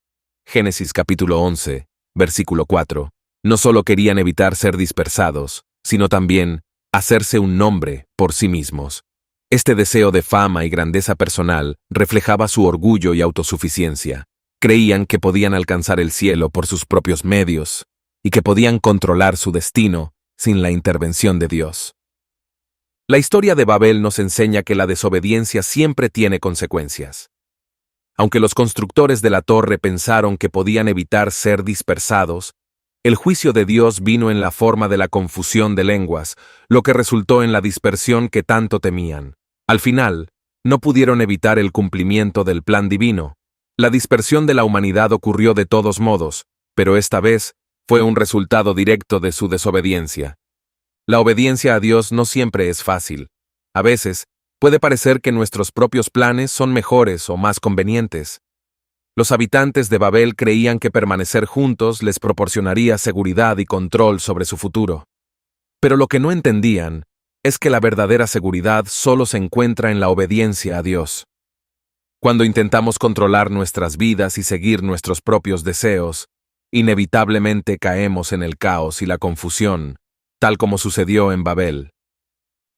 Génesis capítulo 11, versículo 4, no solo querían evitar ser dispersados, sino también hacerse un nombre por sí mismos. Este deseo de fama y grandeza personal reflejaba su orgullo y autosuficiencia. Creían que podían alcanzar el cielo por sus propios medios y que podían controlar su destino sin la intervención de Dios. La historia de Babel nos enseña que la desobediencia siempre tiene consecuencias. Aunque los constructores de la torre pensaron que podían evitar ser dispersados, el juicio de Dios vino en la forma de la confusión de lenguas, lo que resultó en la dispersión que tanto temían. Al final, no pudieron evitar el cumplimiento del plan divino. La dispersión de la humanidad ocurrió de todos modos, pero esta vez fue un resultado directo de su desobediencia. La obediencia a Dios no siempre es fácil. A veces, puede parecer que nuestros propios planes son mejores o más convenientes. Los habitantes de Babel creían que permanecer juntos les proporcionaría seguridad y control sobre su futuro. Pero lo que no entendían es que la verdadera seguridad solo se encuentra en la obediencia a Dios. Cuando intentamos controlar nuestras vidas y seguir nuestros propios deseos, inevitablemente caemos en el caos y la confusión, tal como sucedió en Babel.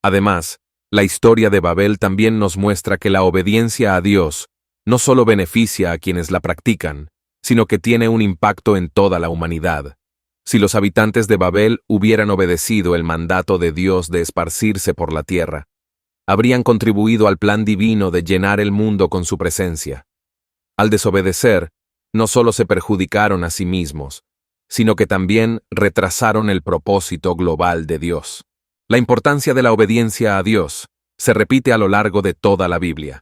Además, la historia de Babel también nos muestra que la obediencia a Dios no solo beneficia a quienes la practican, sino que tiene un impacto en toda la humanidad. Si los habitantes de Babel hubieran obedecido el mandato de Dios de esparcirse por la tierra, habrían contribuido al plan divino de llenar el mundo con su presencia. Al desobedecer, no solo se perjudicaron a sí mismos, sino que también retrasaron el propósito global de Dios. La importancia de la obediencia a Dios se repite a lo largo de toda la Biblia.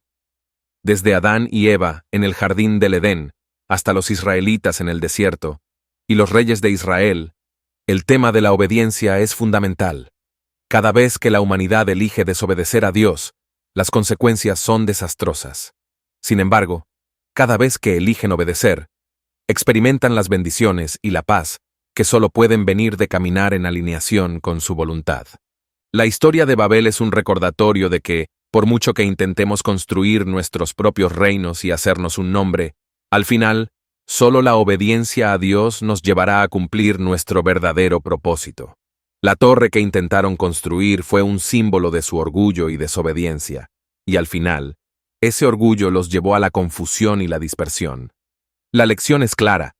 Desde Adán y Eva en el jardín del Edén, hasta los israelitas en el desierto, y los reyes de Israel, el tema de la obediencia es fundamental. Cada vez que la humanidad elige desobedecer a Dios, las consecuencias son desastrosas. Sin embargo, cada vez que eligen obedecer, experimentan las bendiciones y la paz que solo pueden venir de caminar en alineación con su voluntad. La historia de Babel es un recordatorio de que, por mucho que intentemos construir nuestros propios reinos y hacernos un nombre, al final, solo la obediencia a Dios nos llevará a cumplir nuestro verdadero propósito. La torre que intentaron construir fue un símbolo de su orgullo y desobediencia, y al final, ese orgullo los llevó a la confusión y la dispersión. La lección es clara: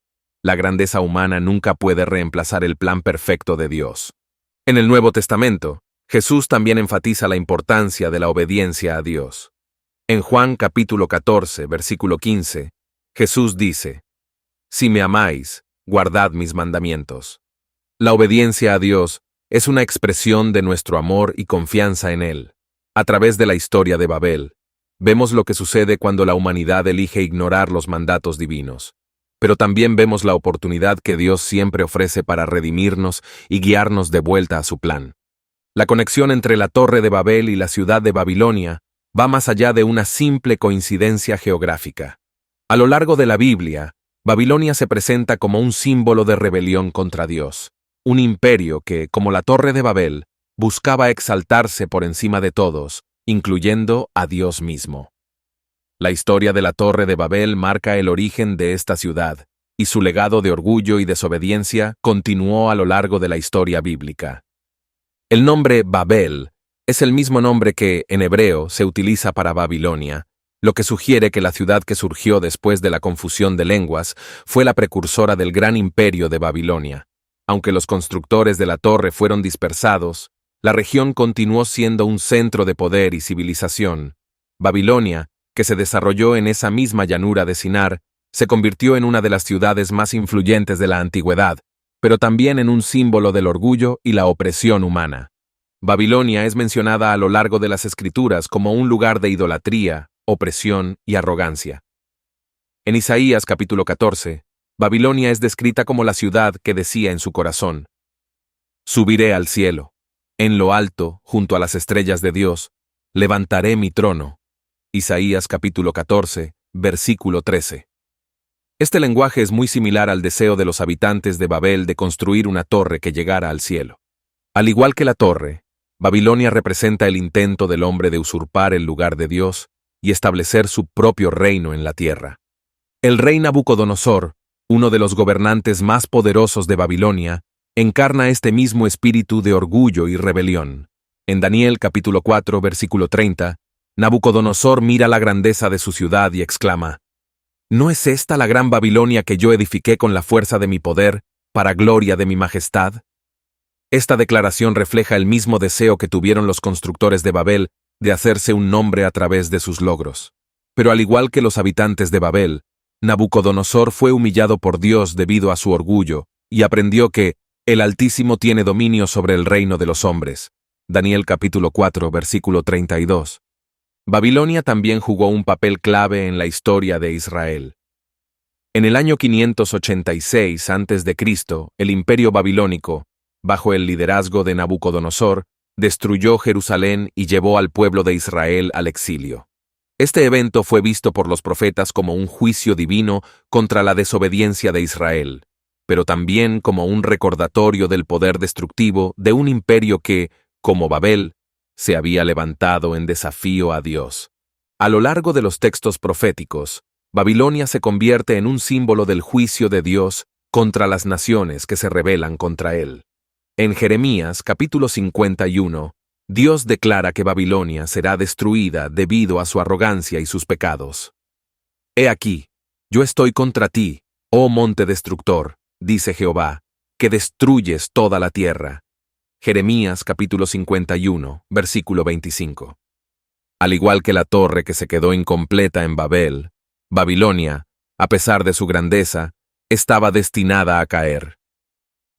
la grandeza humana nunca puede reemplazar el plan perfecto de Dios. En el Nuevo Testamento, Jesús también enfatiza la importancia de la obediencia a Dios. En Juan capítulo 14, versículo 15, Jesús dice: «Si me amáis, guardad mis mandamientos». La obediencia a Dios Es una expresión de nuestro amor y confianza en Él. A través de la historia de Babel, vemos lo que sucede cuando la humanidad elige ignorar los mandatos divinos. Pero también vemos la oportunidad que Dios siempre ofrece para redimirnos y guiarnos de vuelta a su plan. La conexión entre la Torre de Babel y la ciudad de Babilonia va más allá de una simple coincidencia geográfica. A lo largo de la Biblia, Babilonia se presenta como un símbolo de rebelión contra Dios, un imperio que, como la Torre de Babel, buscaba exaltarse por encima de todos, incluyendo a Dios mismo. La historia de la Torre de Babel marca el origen de esta ciudad, y su legado de orgullo y desobediencia continuó a lo largo de la historia bíblica. El nombre Babel es el mismo nombre que, en hebreo, se utiliza para Babilonia, lo que sugiere que la ciudad que surgió después de la confusión de lenguas fue la precursora del gran imperio de Babilonia. Aunque los constructores de la torre fueron dispersados, la región continuó siendo un centro de poder y civilización. Babilonia, que se desarrolló en esa misma llanura de Sinar, se convirtió en una de las ciudades más influyentes de la antigüedad, pero también en un símbolo del orgullo y la opresión humana. Babilonia es mencionada a lo largo de las Escrituras como un lugar de idolatría, opresión y arrogancia. En Isaías capítulo 14, Babilonia es descrita como la ciudad que decía en su corazón: «Subiré al cielo, en lo alto, junto a las estrellas de Dios, levantaré mi trono». Isaías capítulo 14, versículo 13. Este lenguaje es muy similar al deseo de los habitantes de Babel de construir una torre que llegara al cielo. Al igual que la torre, Babilonia representa el intento del hombre de usurpar el lugar de Dios y establecer su propio reino en la tierra. El rey Nabucodonosor, uno de los gobernantes más poderosos de Babilonia, encarna este mismo espíritu de orgullo y rebelión. En Daniel capítulo 4, versículo 30, Nabucodonosor mira la grandeza de su ciudad y exclama: ¿No es esta la gran Babilonia que yo edifiqué con la fuerza de mi poder, para gloria de mi majestad? Esta declaración refleja el mismo deseo que tuvieron los constructores de Babel de hacerse un nombre a través de sus logros. Pero al igual que los habitantes de Babel, Nabucodonosor fue humillado por Dios debido a su orgullo y aprendió que el Altísimo tiene dominio sobre el reino de los hombres. Daniel capítulo 4, versículo 32. Babilonia también jugó un papel clave en la historia de Israel. En el año 586 a.C., el imperio babilónico, bajo el liderazgo de Nabucodonosor, destruyó Jerusalén y llevó al pueblo de Israel al exilio. Este evento fue visto por los profetas como un juicio divino contra la desobediencia de Israel, pero también como un recordatorio del poder destructivo de un imperio que, como Babel, se había levantado en desafío a Dios. A lo largo de los textos proféticos, Babilonia se convierte en un símbolo del juicio de Dios contra las naciones que se rebelan contra él. En Jeremías capítulo 51, Dios declara que Babilonia será destruida debido a su arrogancia y sus pecados. He aquí, yo estoy contra ti, oh monte destructor, dice Jehová, que destruyes toda la tierra. Jeremías capítulo 51, versículo 25. Al igual que la torre que se quedó incompleta en Babel, Babilonia, a pesar de su grandeza, estaba destinada a caer.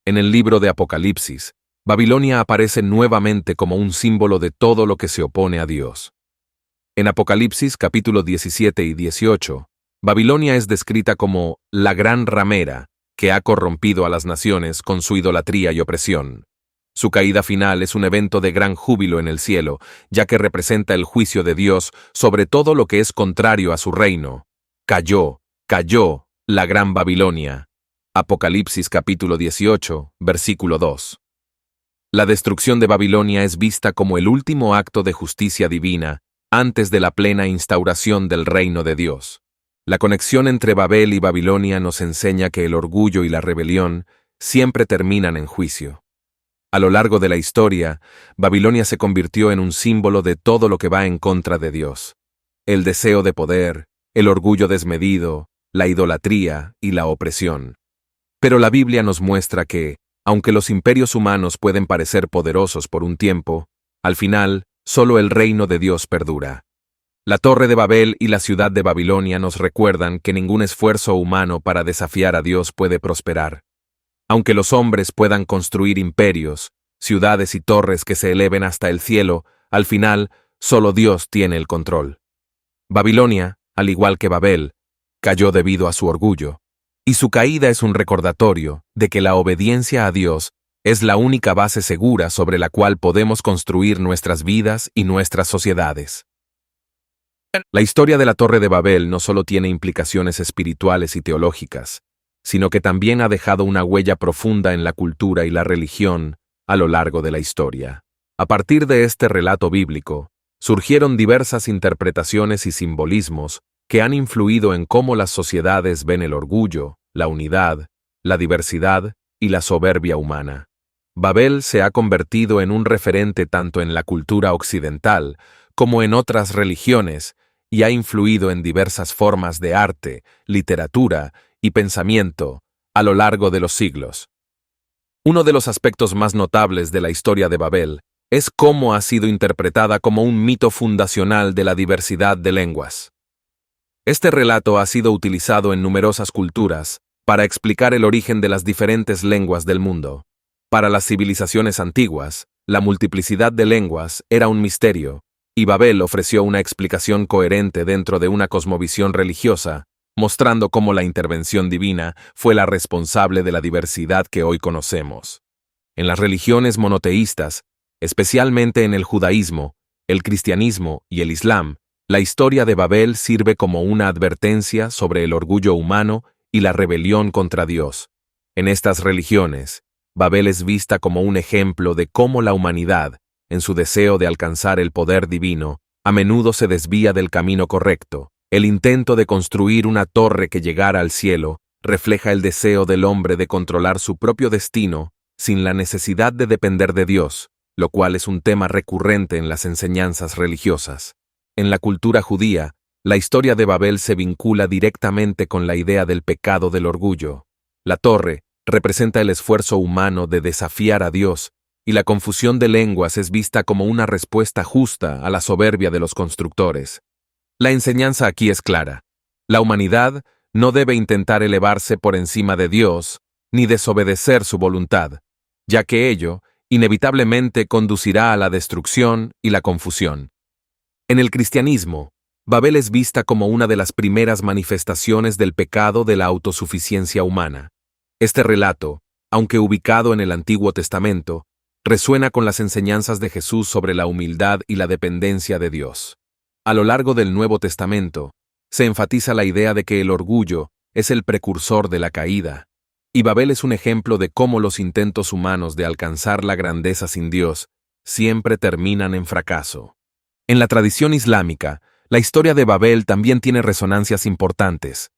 En el libro de Apocalipsis, Babilonia aparece nuevamente como un símbolo de todo lo que se opone a Dios. En Apocalipsis capítulo 17 y 18, Babilonia es descrita como la gran ramera que ha corrompido a las naciones con su idolatría y opresión. Su caída final es un evento de gran júbilo en el cielo, ya que representa el juicio de Dios sobre todo lo que es contrario a su reino. Cayó, cayó la gran Babilonia. Apocalipsis capítulo 18, versículo 2. La destrucción de Babilonia es vista como el último acto de justicia divina antes de la plena instauración del reino de Dios. La conexión entre Babel y Babilonia nos enseña que el orgullo y la rebelión siempre terminan en juicio. A lo largo de la historia, Babilonia se convirtió en un símbolo de todo lo que va en contra de Dios. El deseo de poder, el orgullo desmedido, la idolatría y la opresión. Pero la Biblia nos muestra que, aunque los imperios humanos pueden parecer poderosos por un tiempo, al final, solo el reino de Dios perdura. La Torre de Babel y la ciudad de Babilonia nos recuerdan que ningún esfuerzo humano para desafiar a Dios puede prosperar. Aunque los hombres puedan construir imperios, ciudades y torres que se eleven hasta el cielo, al final, solo Dios tiene el control. Babilonia, al igual que Babel, cayó debido a su orgullo, y su caída es un recordatorio de que la obediencia a Dios es la única base segura sobre la cual podemos construir nuestras vidas y nuestras sociedades. La historia de la Torre de Babel no solo tiene implicaciones espirituales y teológicas, sino que también ha dejado una huella profunda en la cultura y la religión a lo largo de la historia. A partir de este relato bíblico, surgieron diversas interpretaciones y simbolismos que han influido en cómo las sociedades ven el orgullo, la unidad, la diversidad y la soberbia humana. Babel se ha convertido en un referente tanto en la cultura occidental como en otras religiones y ha influido en diversas formas de arte, literatura y pensamiento a lo largo de los siglos. Uno de los aspectos más notables de la historia de Babel es cómo ha sido interpretada como un mito fundacional de la diversidad de lenguas. Este relato ha sido utilizado en numerosas culturas para explicar el origen de las diferentes lenguas del mundo. Para las civilizaciones antiguas, la multiplicidad de lenguas era un misterio, y Babel ofreció una explicación coherente dentro de una cosmovisión religiosa, mostrando cómo la intervención divina fue la responsable de la diversidad que hoy conocemos. En las religiones monoteístas, especialmente en el judaísmo, el cristianismo y el islam, la historia de Babel sirve como una advertencia sobre el orgullo humano y la rebelión contra Dios. En estas religiones, Babel es vista como un ejemplo de cómo la humanidad, en su deseo de alcanzar el poder divino, a menudo se desvía del camino correcto. El intento de construir una torre que llegara al cielo refleja el deseo del hombre de controlar su propio destino sin la necesidad de depender de Dios, lo cual es un tema recurrente en las enseñanzas religiosas. En la cultura judía, la historia de Babel se vincula directamente con la idea del pecado del orgullo. La torre representa el esfuerzo humano de desafiar a Dios, y la confusión de lenguas es vista como una respuesta justa a la soberbia de los constructores. La enseñanza aquí es clara. La humanidad no debe intentar elevarse por encima de Dios, ni desobedecer su voluntad, ya que ello inevitablemente conducirá a la destrucción y la confusión. En el cristianismo, Babel es vista como una de las primeras manifestaciones del pecado de la autosuficiencia humana. Este relato, aunque ubicado en el Antiguo Testamento, resuena con las enseñanzas de Jesús sobre la humildad y la dependencia de Dios. A lo largo del Nuevo Testamento, se enfatiza la idea de que el orgullo es el precursor de la caída, y Babel es un ejemplo de cómo los intentos humanos de alcanzar la grandeza sin Dios siempre terminan en fracaso. En la tradición islámica, la historia de Babel también tiene resonancias importantes.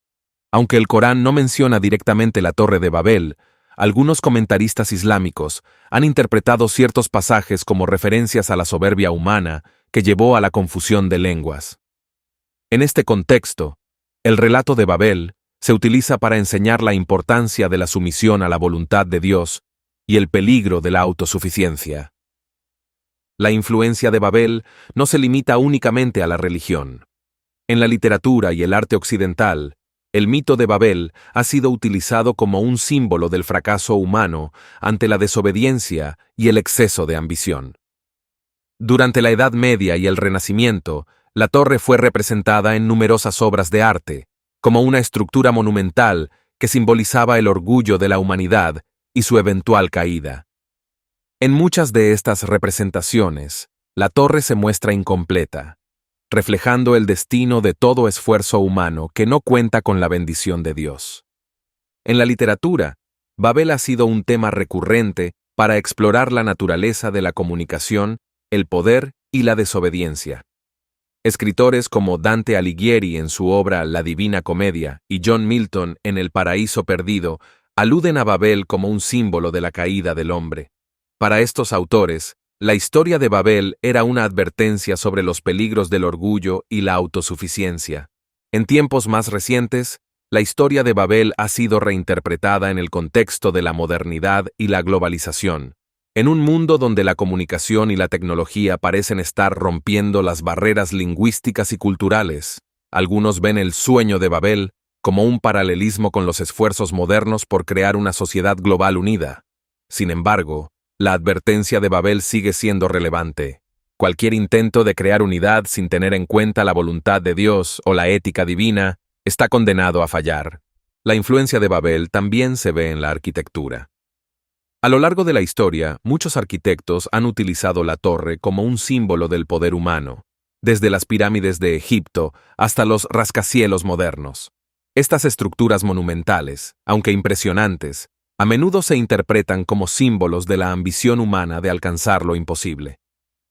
Aunque el Corán no menciona directamente la Torre de Babel, algunos comentaristas islámicos han interpretado ciertos pasajes como referencias a la soberbia humana que llevó a la confusión de lenguas. En este contexto, el relato de Babel se utiliza para enseñar la importancia de la sumisión a la voluntad de Dios y el peligro de la autosuficiencia. La influencia de Babel no se limita únicamente a la religión. En la literatura y el arte occidental, el mito de Babel ha sido utilizado como un símbolo del fracaso humano ante la desobediencia y el exceso de ambición. Durante la Edad Media y el Renacimiento, la torre fue representada en numerosas obras de arte, como una estructura monumental que simbolizaba el orgullo de la humanidad y su eventual caída. En muchas de estas representaciones, la torre se muestra incompleta, reflejando el destino de todo esfuerzo humano que no cuenta con la bendición de Dios. En la literatura, Babel ha sido un tema recurrente para explorar la naturaleza de la comunicación, el poder y la desobediencia. Escritores como Dante Alighieri en su obra La Divina Comedia y John Milton en El Paraíso Perdido aluden a Babel como un símbolo de la caída del hombre. Para estos autores, la historia de Babel era una advertencia sobre los peligros del orgullo y la autosuficiencia. En tiempos más recientes, la historia de Babel ha sido reinterpretada en el contexto de la modernidad y la globalización. En un mundo donde la comunicación y la tecnología parecen estar rompiendo las barreras lingüísticas y culturales, algunos ven el sueño de Babel como un paralelismo con los esfuerzos modernos por crear una sociedad global unida. Sin embargo, La advertencia de Babel sigue siendo relevante. Cualquier intento de crear unidad sin tener en cuenta la voluntad de Dios o la ética divina está condenado a fallar. La influencia de Babel también se ve en la arquitectura. A lo largo de la historia, muchos arquitectos han utilizado la torre como un símbolo del poder humano, desde las pirámides de Egipto hasta los rascacielos modernos. Estas estructuras monumentales, aunque impresionantes, a menudo se interpretan como símbolos de la ambición humana de alcanzar lo imposible.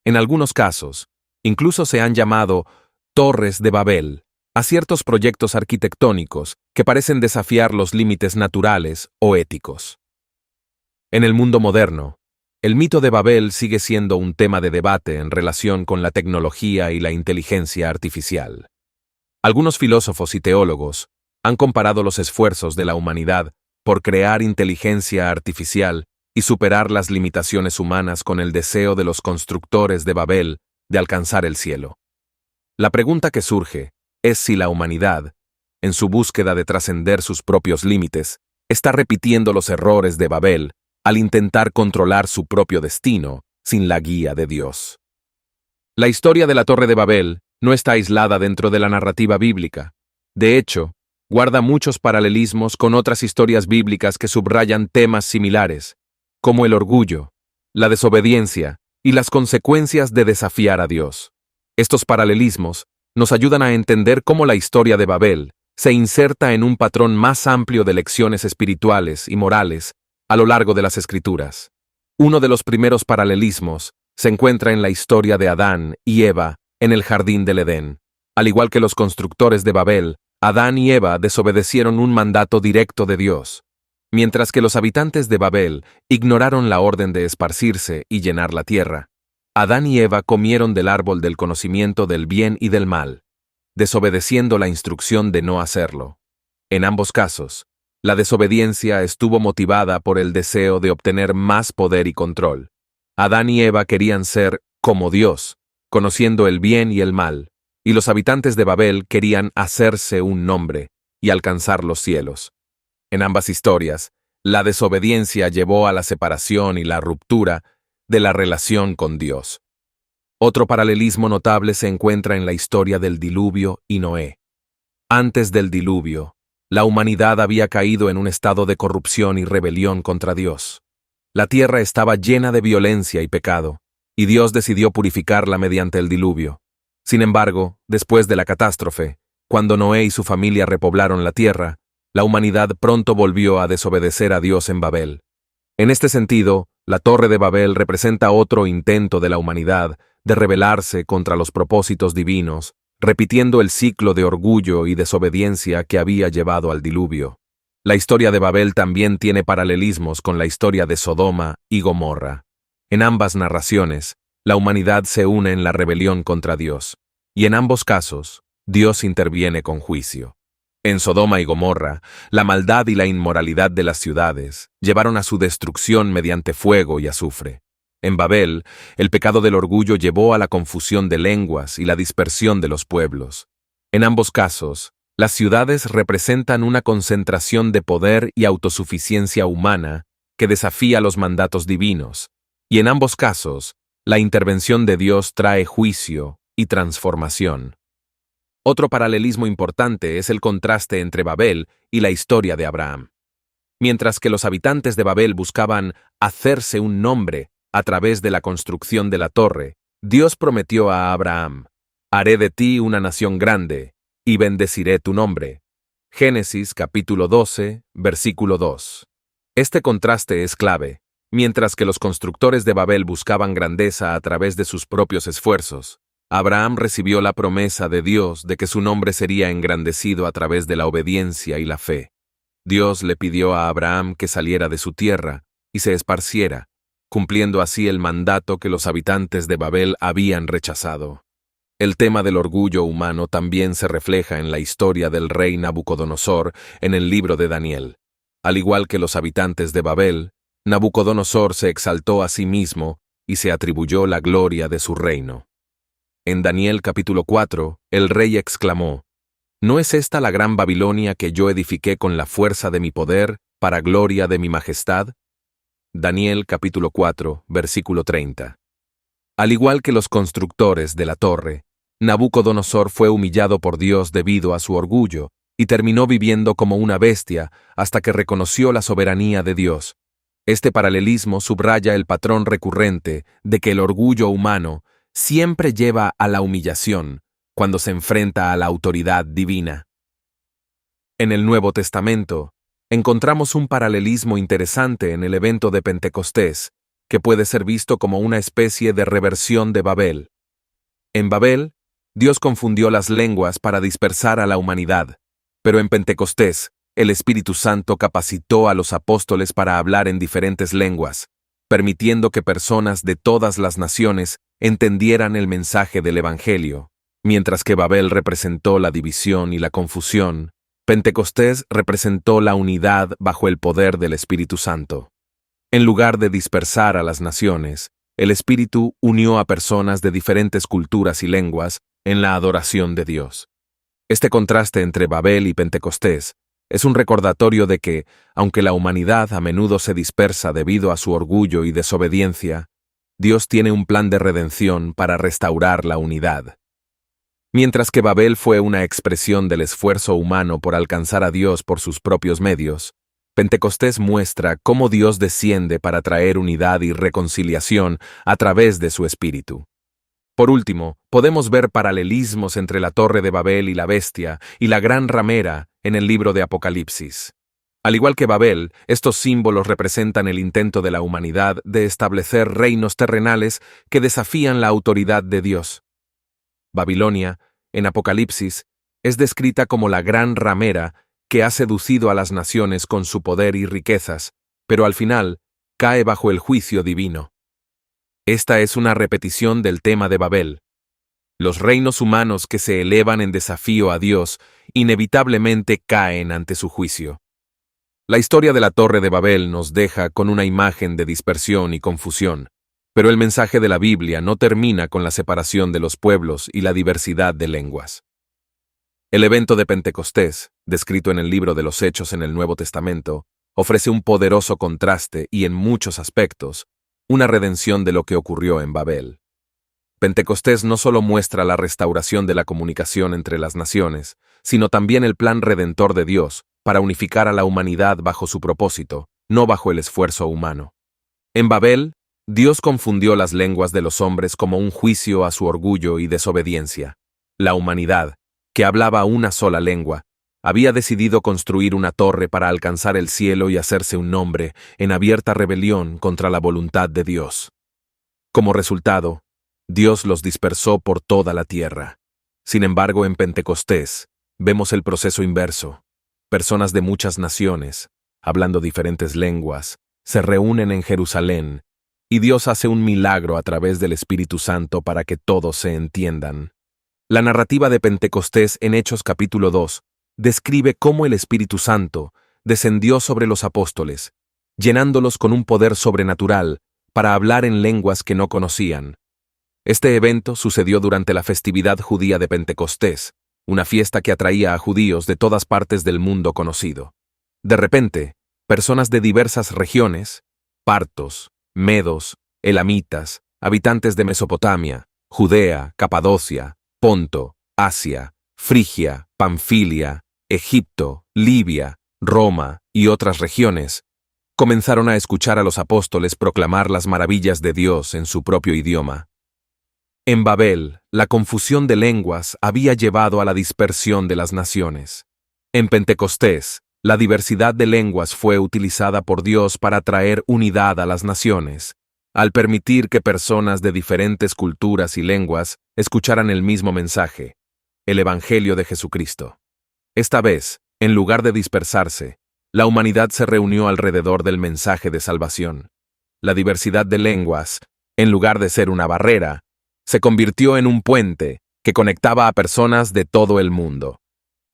En algunos casos, incluso se han llamado Torres de Babel a ciertos proyectos arquitectónicos que parecen desafiar los límites naturales o éticos. En el mundo moderno, el mito de Babel sigue siendo un tema de debate en relación con la tecnología y la inteligencia artificial. Algunos filósofos y teólogos han comparado los esfuerzos de la humanidad por crear inteligencia artificial y superar las limitaciones humanas con el deseo de los constructores de Babel de alcanzar el cielo. La pregunta que surge es si la humanidad, en su búsqueda de trascender sus propios límites, está repitiendo los errores de Babel al intentar controlar su propio destino sin la guía de Dios. La historia de la Torre de Babel no está aislada dentro de la narrativa bíblica. De hecho, guarda muchos paralelismos con otras historias bíblicas que subrayan temas similares, como el orgullo, la desobediencia y las consecuencias de desafiar a Dios. Estos paralelismos nos ayudan a entender cómo la historia de Babel se inserta en un patrón más amplio de lecciones espirituales y morales a lo largo de las Escrituras. Uno de los primeros paralelismos se encuentra en la historia de Adán y Eva en el jardín del Edén. Al igual que los constructores de Babel, Adán y Eva desobedecieron un mandato directo de Dios, mientras que los habitantes de Babel ignoraron la orden de esparcirse y llenar la tierra. Adán y Eva comieron del árbol del conocimiento del bien y del mal, desobedeciendo la instrucción de no hacerlo. En ambos casos, la desobediencia estuvo motivada por el deseo de obtener más poder y control. Adán y Eva querían ser como Dios, conociendo el bien y el mal, y los habitantes de Babel querían hacerse un nombre y alcanzar los cielos. En ambas historias, la desobediencia llevó a la separación y la ruptura de la relación con Dios. Otro paralelismo notable se encuentra en la historia del diluvio y Noé. Antes del diluvio, la humanidad había caído en un estado de corrupción y rebelión contra Dios. La tierra estaba llena de violencia y pecado, y Dios decidió purificarla mediante el diluvio. Sin embargo, después de la catástrofe, cuando Noé y su familia repoblaron la tierra, la humanidad pronto volvió a desobedecer a Dios en Babel. En este sentido, la Torre de Babel representa otro intento de la humanidad de rebelarse contra los propósitos divinos, repitiendo el ciclo de orgullo y desobediencia que había llevado al diluvio. La historia de Babel también tiene paralelismos con la historia de Sodoma y Gomorra. En ambas narraciones, la humanidad se une en la rebelión contra Dios, y en ambos casos, Dios interviene con juicio. En Sodoma y Gomorra, la maldad y la inmoralidad de las ciudades llevaron a su destrucción mediante fuego y azufre. En Babel, el pecado del orgullo llevó a la confusión de lenguas y la dispersión de los pueblos. En ambos casos, las ciudades representan una concentración de poder y autosuficiencia humana que desafía los mandatos divinos, y en ambos casos, la intervención de Dios trae juicio y transformación. Otro paralelismo importante es el contraste entre Babel y la historia de Abraham. Mientras que los habitantes de Babel buscaban hacerse un nombre a través de la construcción de la torre, Dios prometió a Abraham: «Haré de ti una nación grande, y bendeciré tu nombre». Génesis capítulo 12, versículo 2. Este contraste es clave. Mientras que los constructores de Babel buscaban grandeza a través de sus propios esfuerzos, Abraham recibió la promesa de Dios de que su nombre sería engrandecido a través de la obediencia y la fe. Dios le pidió a Abraham que saliera de su tierra y se esparciera, cumpliendo así el mandato que los habitantes de Babel habían rechazado. El tema del orgullo humano también se refleja en la historia del rey Nabucodonosor en el libro de Daniel. Al igual que los habitantes de Babel, Nabucodonosor se exaltó a sí mismo y se atribuyó la gloria de su reino. En Daniel capítulo 4, el rey exclamó: ¿No es esta la gran Babilonia que yo edifiqué con la fuerza de mi poder, para gloria de mi majestad? Daniel capítulo 4, versículo 30. Al igual que los constructores de la torre, Nabucodonosor fue humillado por Dios debido a su orgullo y terminó viviendo como una bestia hasta que reconoció la soberanía de Dios. Este paralelismo subraya el patrón recurrente de que el orgullo humano siempre lleva a la humillación cuando se enfrenta a la autoridad divina. En el Nuevo Testamento, encontramos un paralelismo interesante en el evento de Pentecostés, que puede ser visto como una especie de reversión de Babel. En Babel, Dios confundió las lenguas para dispersar a la humanidad, pero en Pentecostés, el Espíritu Santo capacitó a los apóstoles para hablar en diferentes lenguas, permitiendo que personas de todas las naciones entendieran el mensaje del Evangelio. Mientras que Babel representó la división y la confusión, Pentecostés representó la unidad bajo el poder del Espíritu Santo. En lugar de dispersar a las naciones, el Espíritu unió a personas de diferentes culturas y lenguas en la adoración de Dios. Este contraste entre Babel y Pentecostés es un recordatorio de que, aunque la humanidad a menudo se dispersa debido a su orgullo y desobediencia, Dios tiene un plan de redención para restaurar la unidad. Mientras que Babel fue una expresión del esfuerzo humano por alcanzar a Dios por sus propios medios, Pentecostés muestra cómo Dios desciende para traer unidad y reconciliación a través de su Espíritu. Por último, podemos ver paralelismos entre la Torre de Babel y la Bestia y la Gran Ramera en el libro de Apocalipsis. Al igual que Babel, estos símbolos representan el intento de la humanidad de establecer reinos terrenales que desafían la autoridad de Dios. Babilonia, en Apocalipsis, es descrita como la gran ramera que ha seducido a las naciones con su poder y riquezas, pero al final cae bajo el juicio divino. Esta es una repetición del tema de Babel. Los reinos humanos que se elevan en desafío a Dios inevitablemente caen ante su juicio. La historia de la Torre de Babel nos deja con una imagen de dispersión y confusión. Pero el mensaje de la Biblia no termina con la separación de los pueblos y la diversidad de lenguas. El evento de Pentecostés, descrito en el libro de los Hechos en el Nuevo Testamento, ofrece un poderoso contraste y, en muchos aspectos, una redención de lo que ocurrió en Babel. Pentecostés no solo muestra la restauración de la comunicación entre las naciones, sino también el plan redentor de Dios para unificar a la humanidad bajo su propósito, no bajo el esfuerzo humano. En Babel, Dios confundió las lenguas de los hombres como un juicio a su orgullo y desobediencia. La humanidad, que hablaba una sola lengua, había decidido construir una torre para alcanzar el cielo y hacerse un nombre en abierta rebelión contra la voluntad de Dios. Como resultado, Dios los dispersó por toda la tierra. Sin embargo, en Pentecostés, vemos el proceso inverso. Personas de muchas naciones, hablando diferentes lenguas, se reúnen en Jerusalén, y Dios hace un milagro a través del Espíritu Santo para que todos se entiendan. La narrativa de Pentecostés en Hechos capítulo 2 describe cómo el Espíritu Santo descendió sobre los apóstoles, llenándolos con un poder sobrenatural para hablar en lenguas que no conocían. Este evento sucedió durante la festividad judía de Pentecostés, una fiesta que atraía a judíos de todas partes del mundo conocido. De repente, personas de diversas regiones, partos, medos, elamitas, habitantes de Mesopotamia, Judea, Capadocia, Ponto, Asia, Frigia, Panfilia, Egipto, Libia, Roma y otras regiones, comenzaron a escuchar a los apóstoles proclamar las maravillas de Dios en su propio idioma. En Babel, la confusión de lenguas había llevado a la dispersión de las naciones. En Pentecostés, la diversidad de lenguas fue utilizada por Dios para traer unidad a las naciones, al permitir que personas de diferentes culturas y lenguas escucharan el mismo mensaje, el Evangelio de Jesucristo. Esta vez, en lugar de dispersarse, la humanidad se reunió alrededor del mensaje de salvación. La diversidad de lenguas, en lugar de ser una barrera, se convirtió en un puente que conectaba a personas de todo el mundo.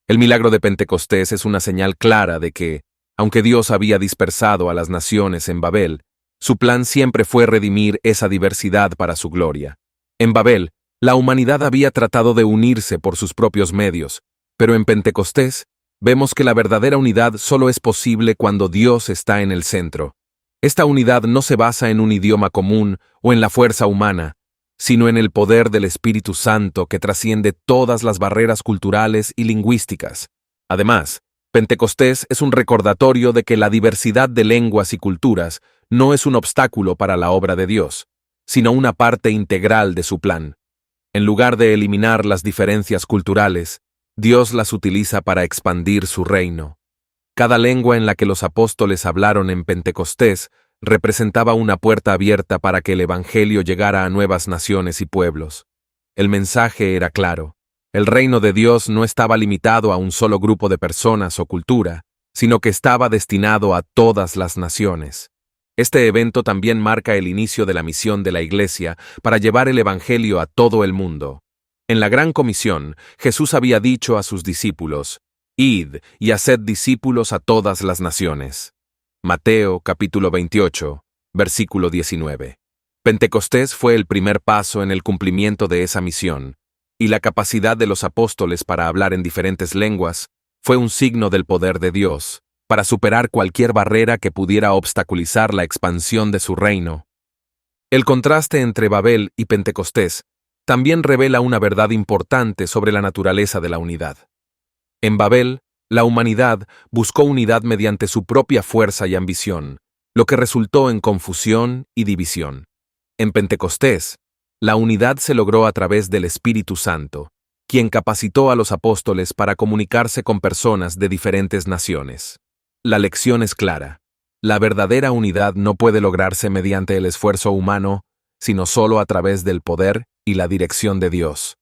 El milagro de Pentecostés es una señal clara de que, aunque Dios había dispersado a las naciones en Babel, su plan siempre fue redimir esa diversidad para su gloria. En Babel, la humanidad había tratado de unirse por sus propios medios, pero en Pentecostés, vemos que la verdadera unidad solo es posible cuando Dios está en el centro. Esta unidad no se basa en un idioma común o en la fuerza humana, sino en el poder del Espíritu Santo que trasciende todas las barreras culturales y lingüísticas. Además, Pentecostés es un recordatorio de que la diversidad de lenguas y culturas no es un obstáculo para la obra de Dios, sino una parte integral de su plan. En lugar de eliminar las diferencias culturales, Dios las utiliza para expandir su reino. Cada lengua en la que los apóstoles hablaron en Pentecostés representaba una puerta abierta para que el Evangelio llegara a nuevas naciones y pueblos. El mensaje era claro. El reino de Dios no estaba limitado a un solo grupo de personas o cultura, sino que estaba destinado a todas las naciones. Este evento también marca el inicio de la misión de la Iglesia para llevar el Evangelio a todo el mundo. En la Gran Comisión, Jesús había dicho a sus discípulos: «Id y haced discípulos a todas las naciones». Mateo capítulo 28, versículo 19. Pentecostés fue el primer paso en el cumplimiento de esa misión, y la capacidad de los apóstoles para hablar en diferentes lenguas fue un signo del poder de Dios, para superar cualquier barrera que pudiera obstaculizar la expansión de su reino. El contraste entre Babel y Pentecostés también revela una verdad importante sobre la naturaleza de la unidad. En Babel, la humanidad buscó unidad mediante su propia fuerza y ambición, lo que resultó en confusión y división. En Pentecostés, la unidad se logró a través del Espíritu Santo, quien capacitó a los apóstoles para comunicarse con personas de diferentes naciones. La lección es clara. La verdadera unidad no puede lograrse mediante el esfuerzo humano, sino solo a través del poder y la dirección de Dios.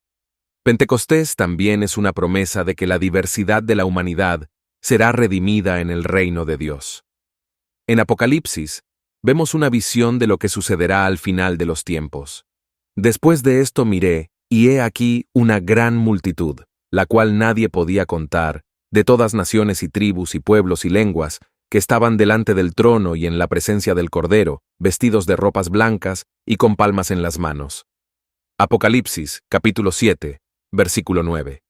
Pentecostés también es una promesa de que la diversidad de la humanidad será redimida en el reino de Dios. En Apocalipsis, vemos una visión de lo que sucederá al final de los tiempos. Después de esto miré, y he aquí una gran multitud, la cual nadie podía contar, de todas naciones y tribus y pueblos y lenguas, que estaban delante del trono y en la presencia del Cordero, vestidos de ropas blancas y con palmas en las manos. Apocalipsis, capítulo 7, versículo 9.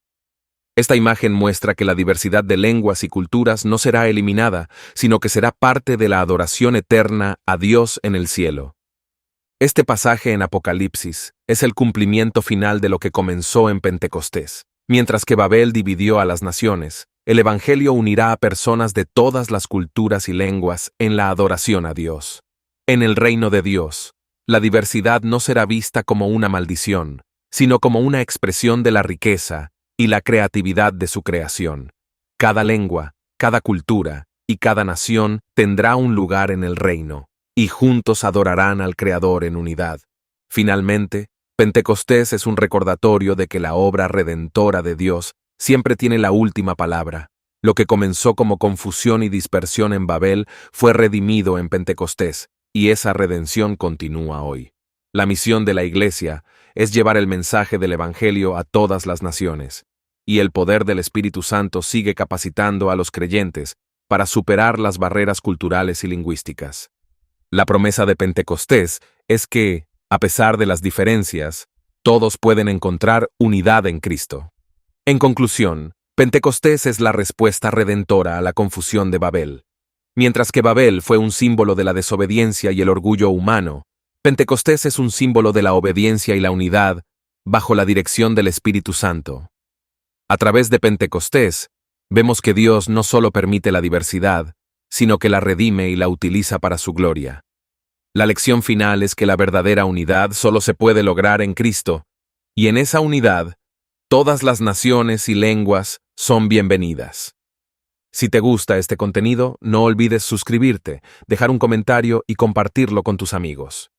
Esta imagen muestra que la diversidad de lenguas y culturas no será eliminada, sino que será parte de la adoración eterna a Dios en el cielo. Este pasaje en Apocalipsis es el cumplimiento final de lo que comenzó en Pentecostés. Mientras que Babel dividió a las naciones, el Evangelio unirá a personas de todas las culturas y lenguas en la adoración a Dios. En el reino de Dios, la diversidad no será vista como una maldición, sino como una expresión de la riqueza y la creatividad de su creación. Cada lengua, cada cultura y cada nación tendrá un lugar en el reino, y juntos adorarán al Creador en unidad. Finalmente, Pentecostés es un recordatorio de que la obra redentora de Dios siempre tiene la última palabra. Lo que comenzó como confusión y dispersión en Babel fue redimido en Pentecostés, y esa redención continúa hoy. La misión de la Iglesia es llevar el mensaje del Evangelio a todas las naciones, y el poder del Espíritu Santo sigue capacitando a los creyentes para superar las barreras culturales y lingüísticas. La promesa de Pentecostés es que, a pesar de las diferencias, todos pueden encontrar unidad en Cristo. En conclusión, Pentecostés es la respuesta redentora a la confusión de Babel. Mientras que Babel fue un símbolo de la desobediencia y el orgullo humano, Pentecostés es un símbolo de la obediencia y la unidad bajo la dirección del Espíritu Santo. A través de Pentecostés, vemos que Dios no solo permite la diversidad, sino que la redime y la utiliza para su gloria. La lección final es que la verdadera unidad solo se puede lograr en Cristo, y en esa unidad, todas las naciones y lenguas son bienvenidas. Si te gusta este contenido, no olvides suscribirte, dejar un comentario y compartirlo con tus amigos.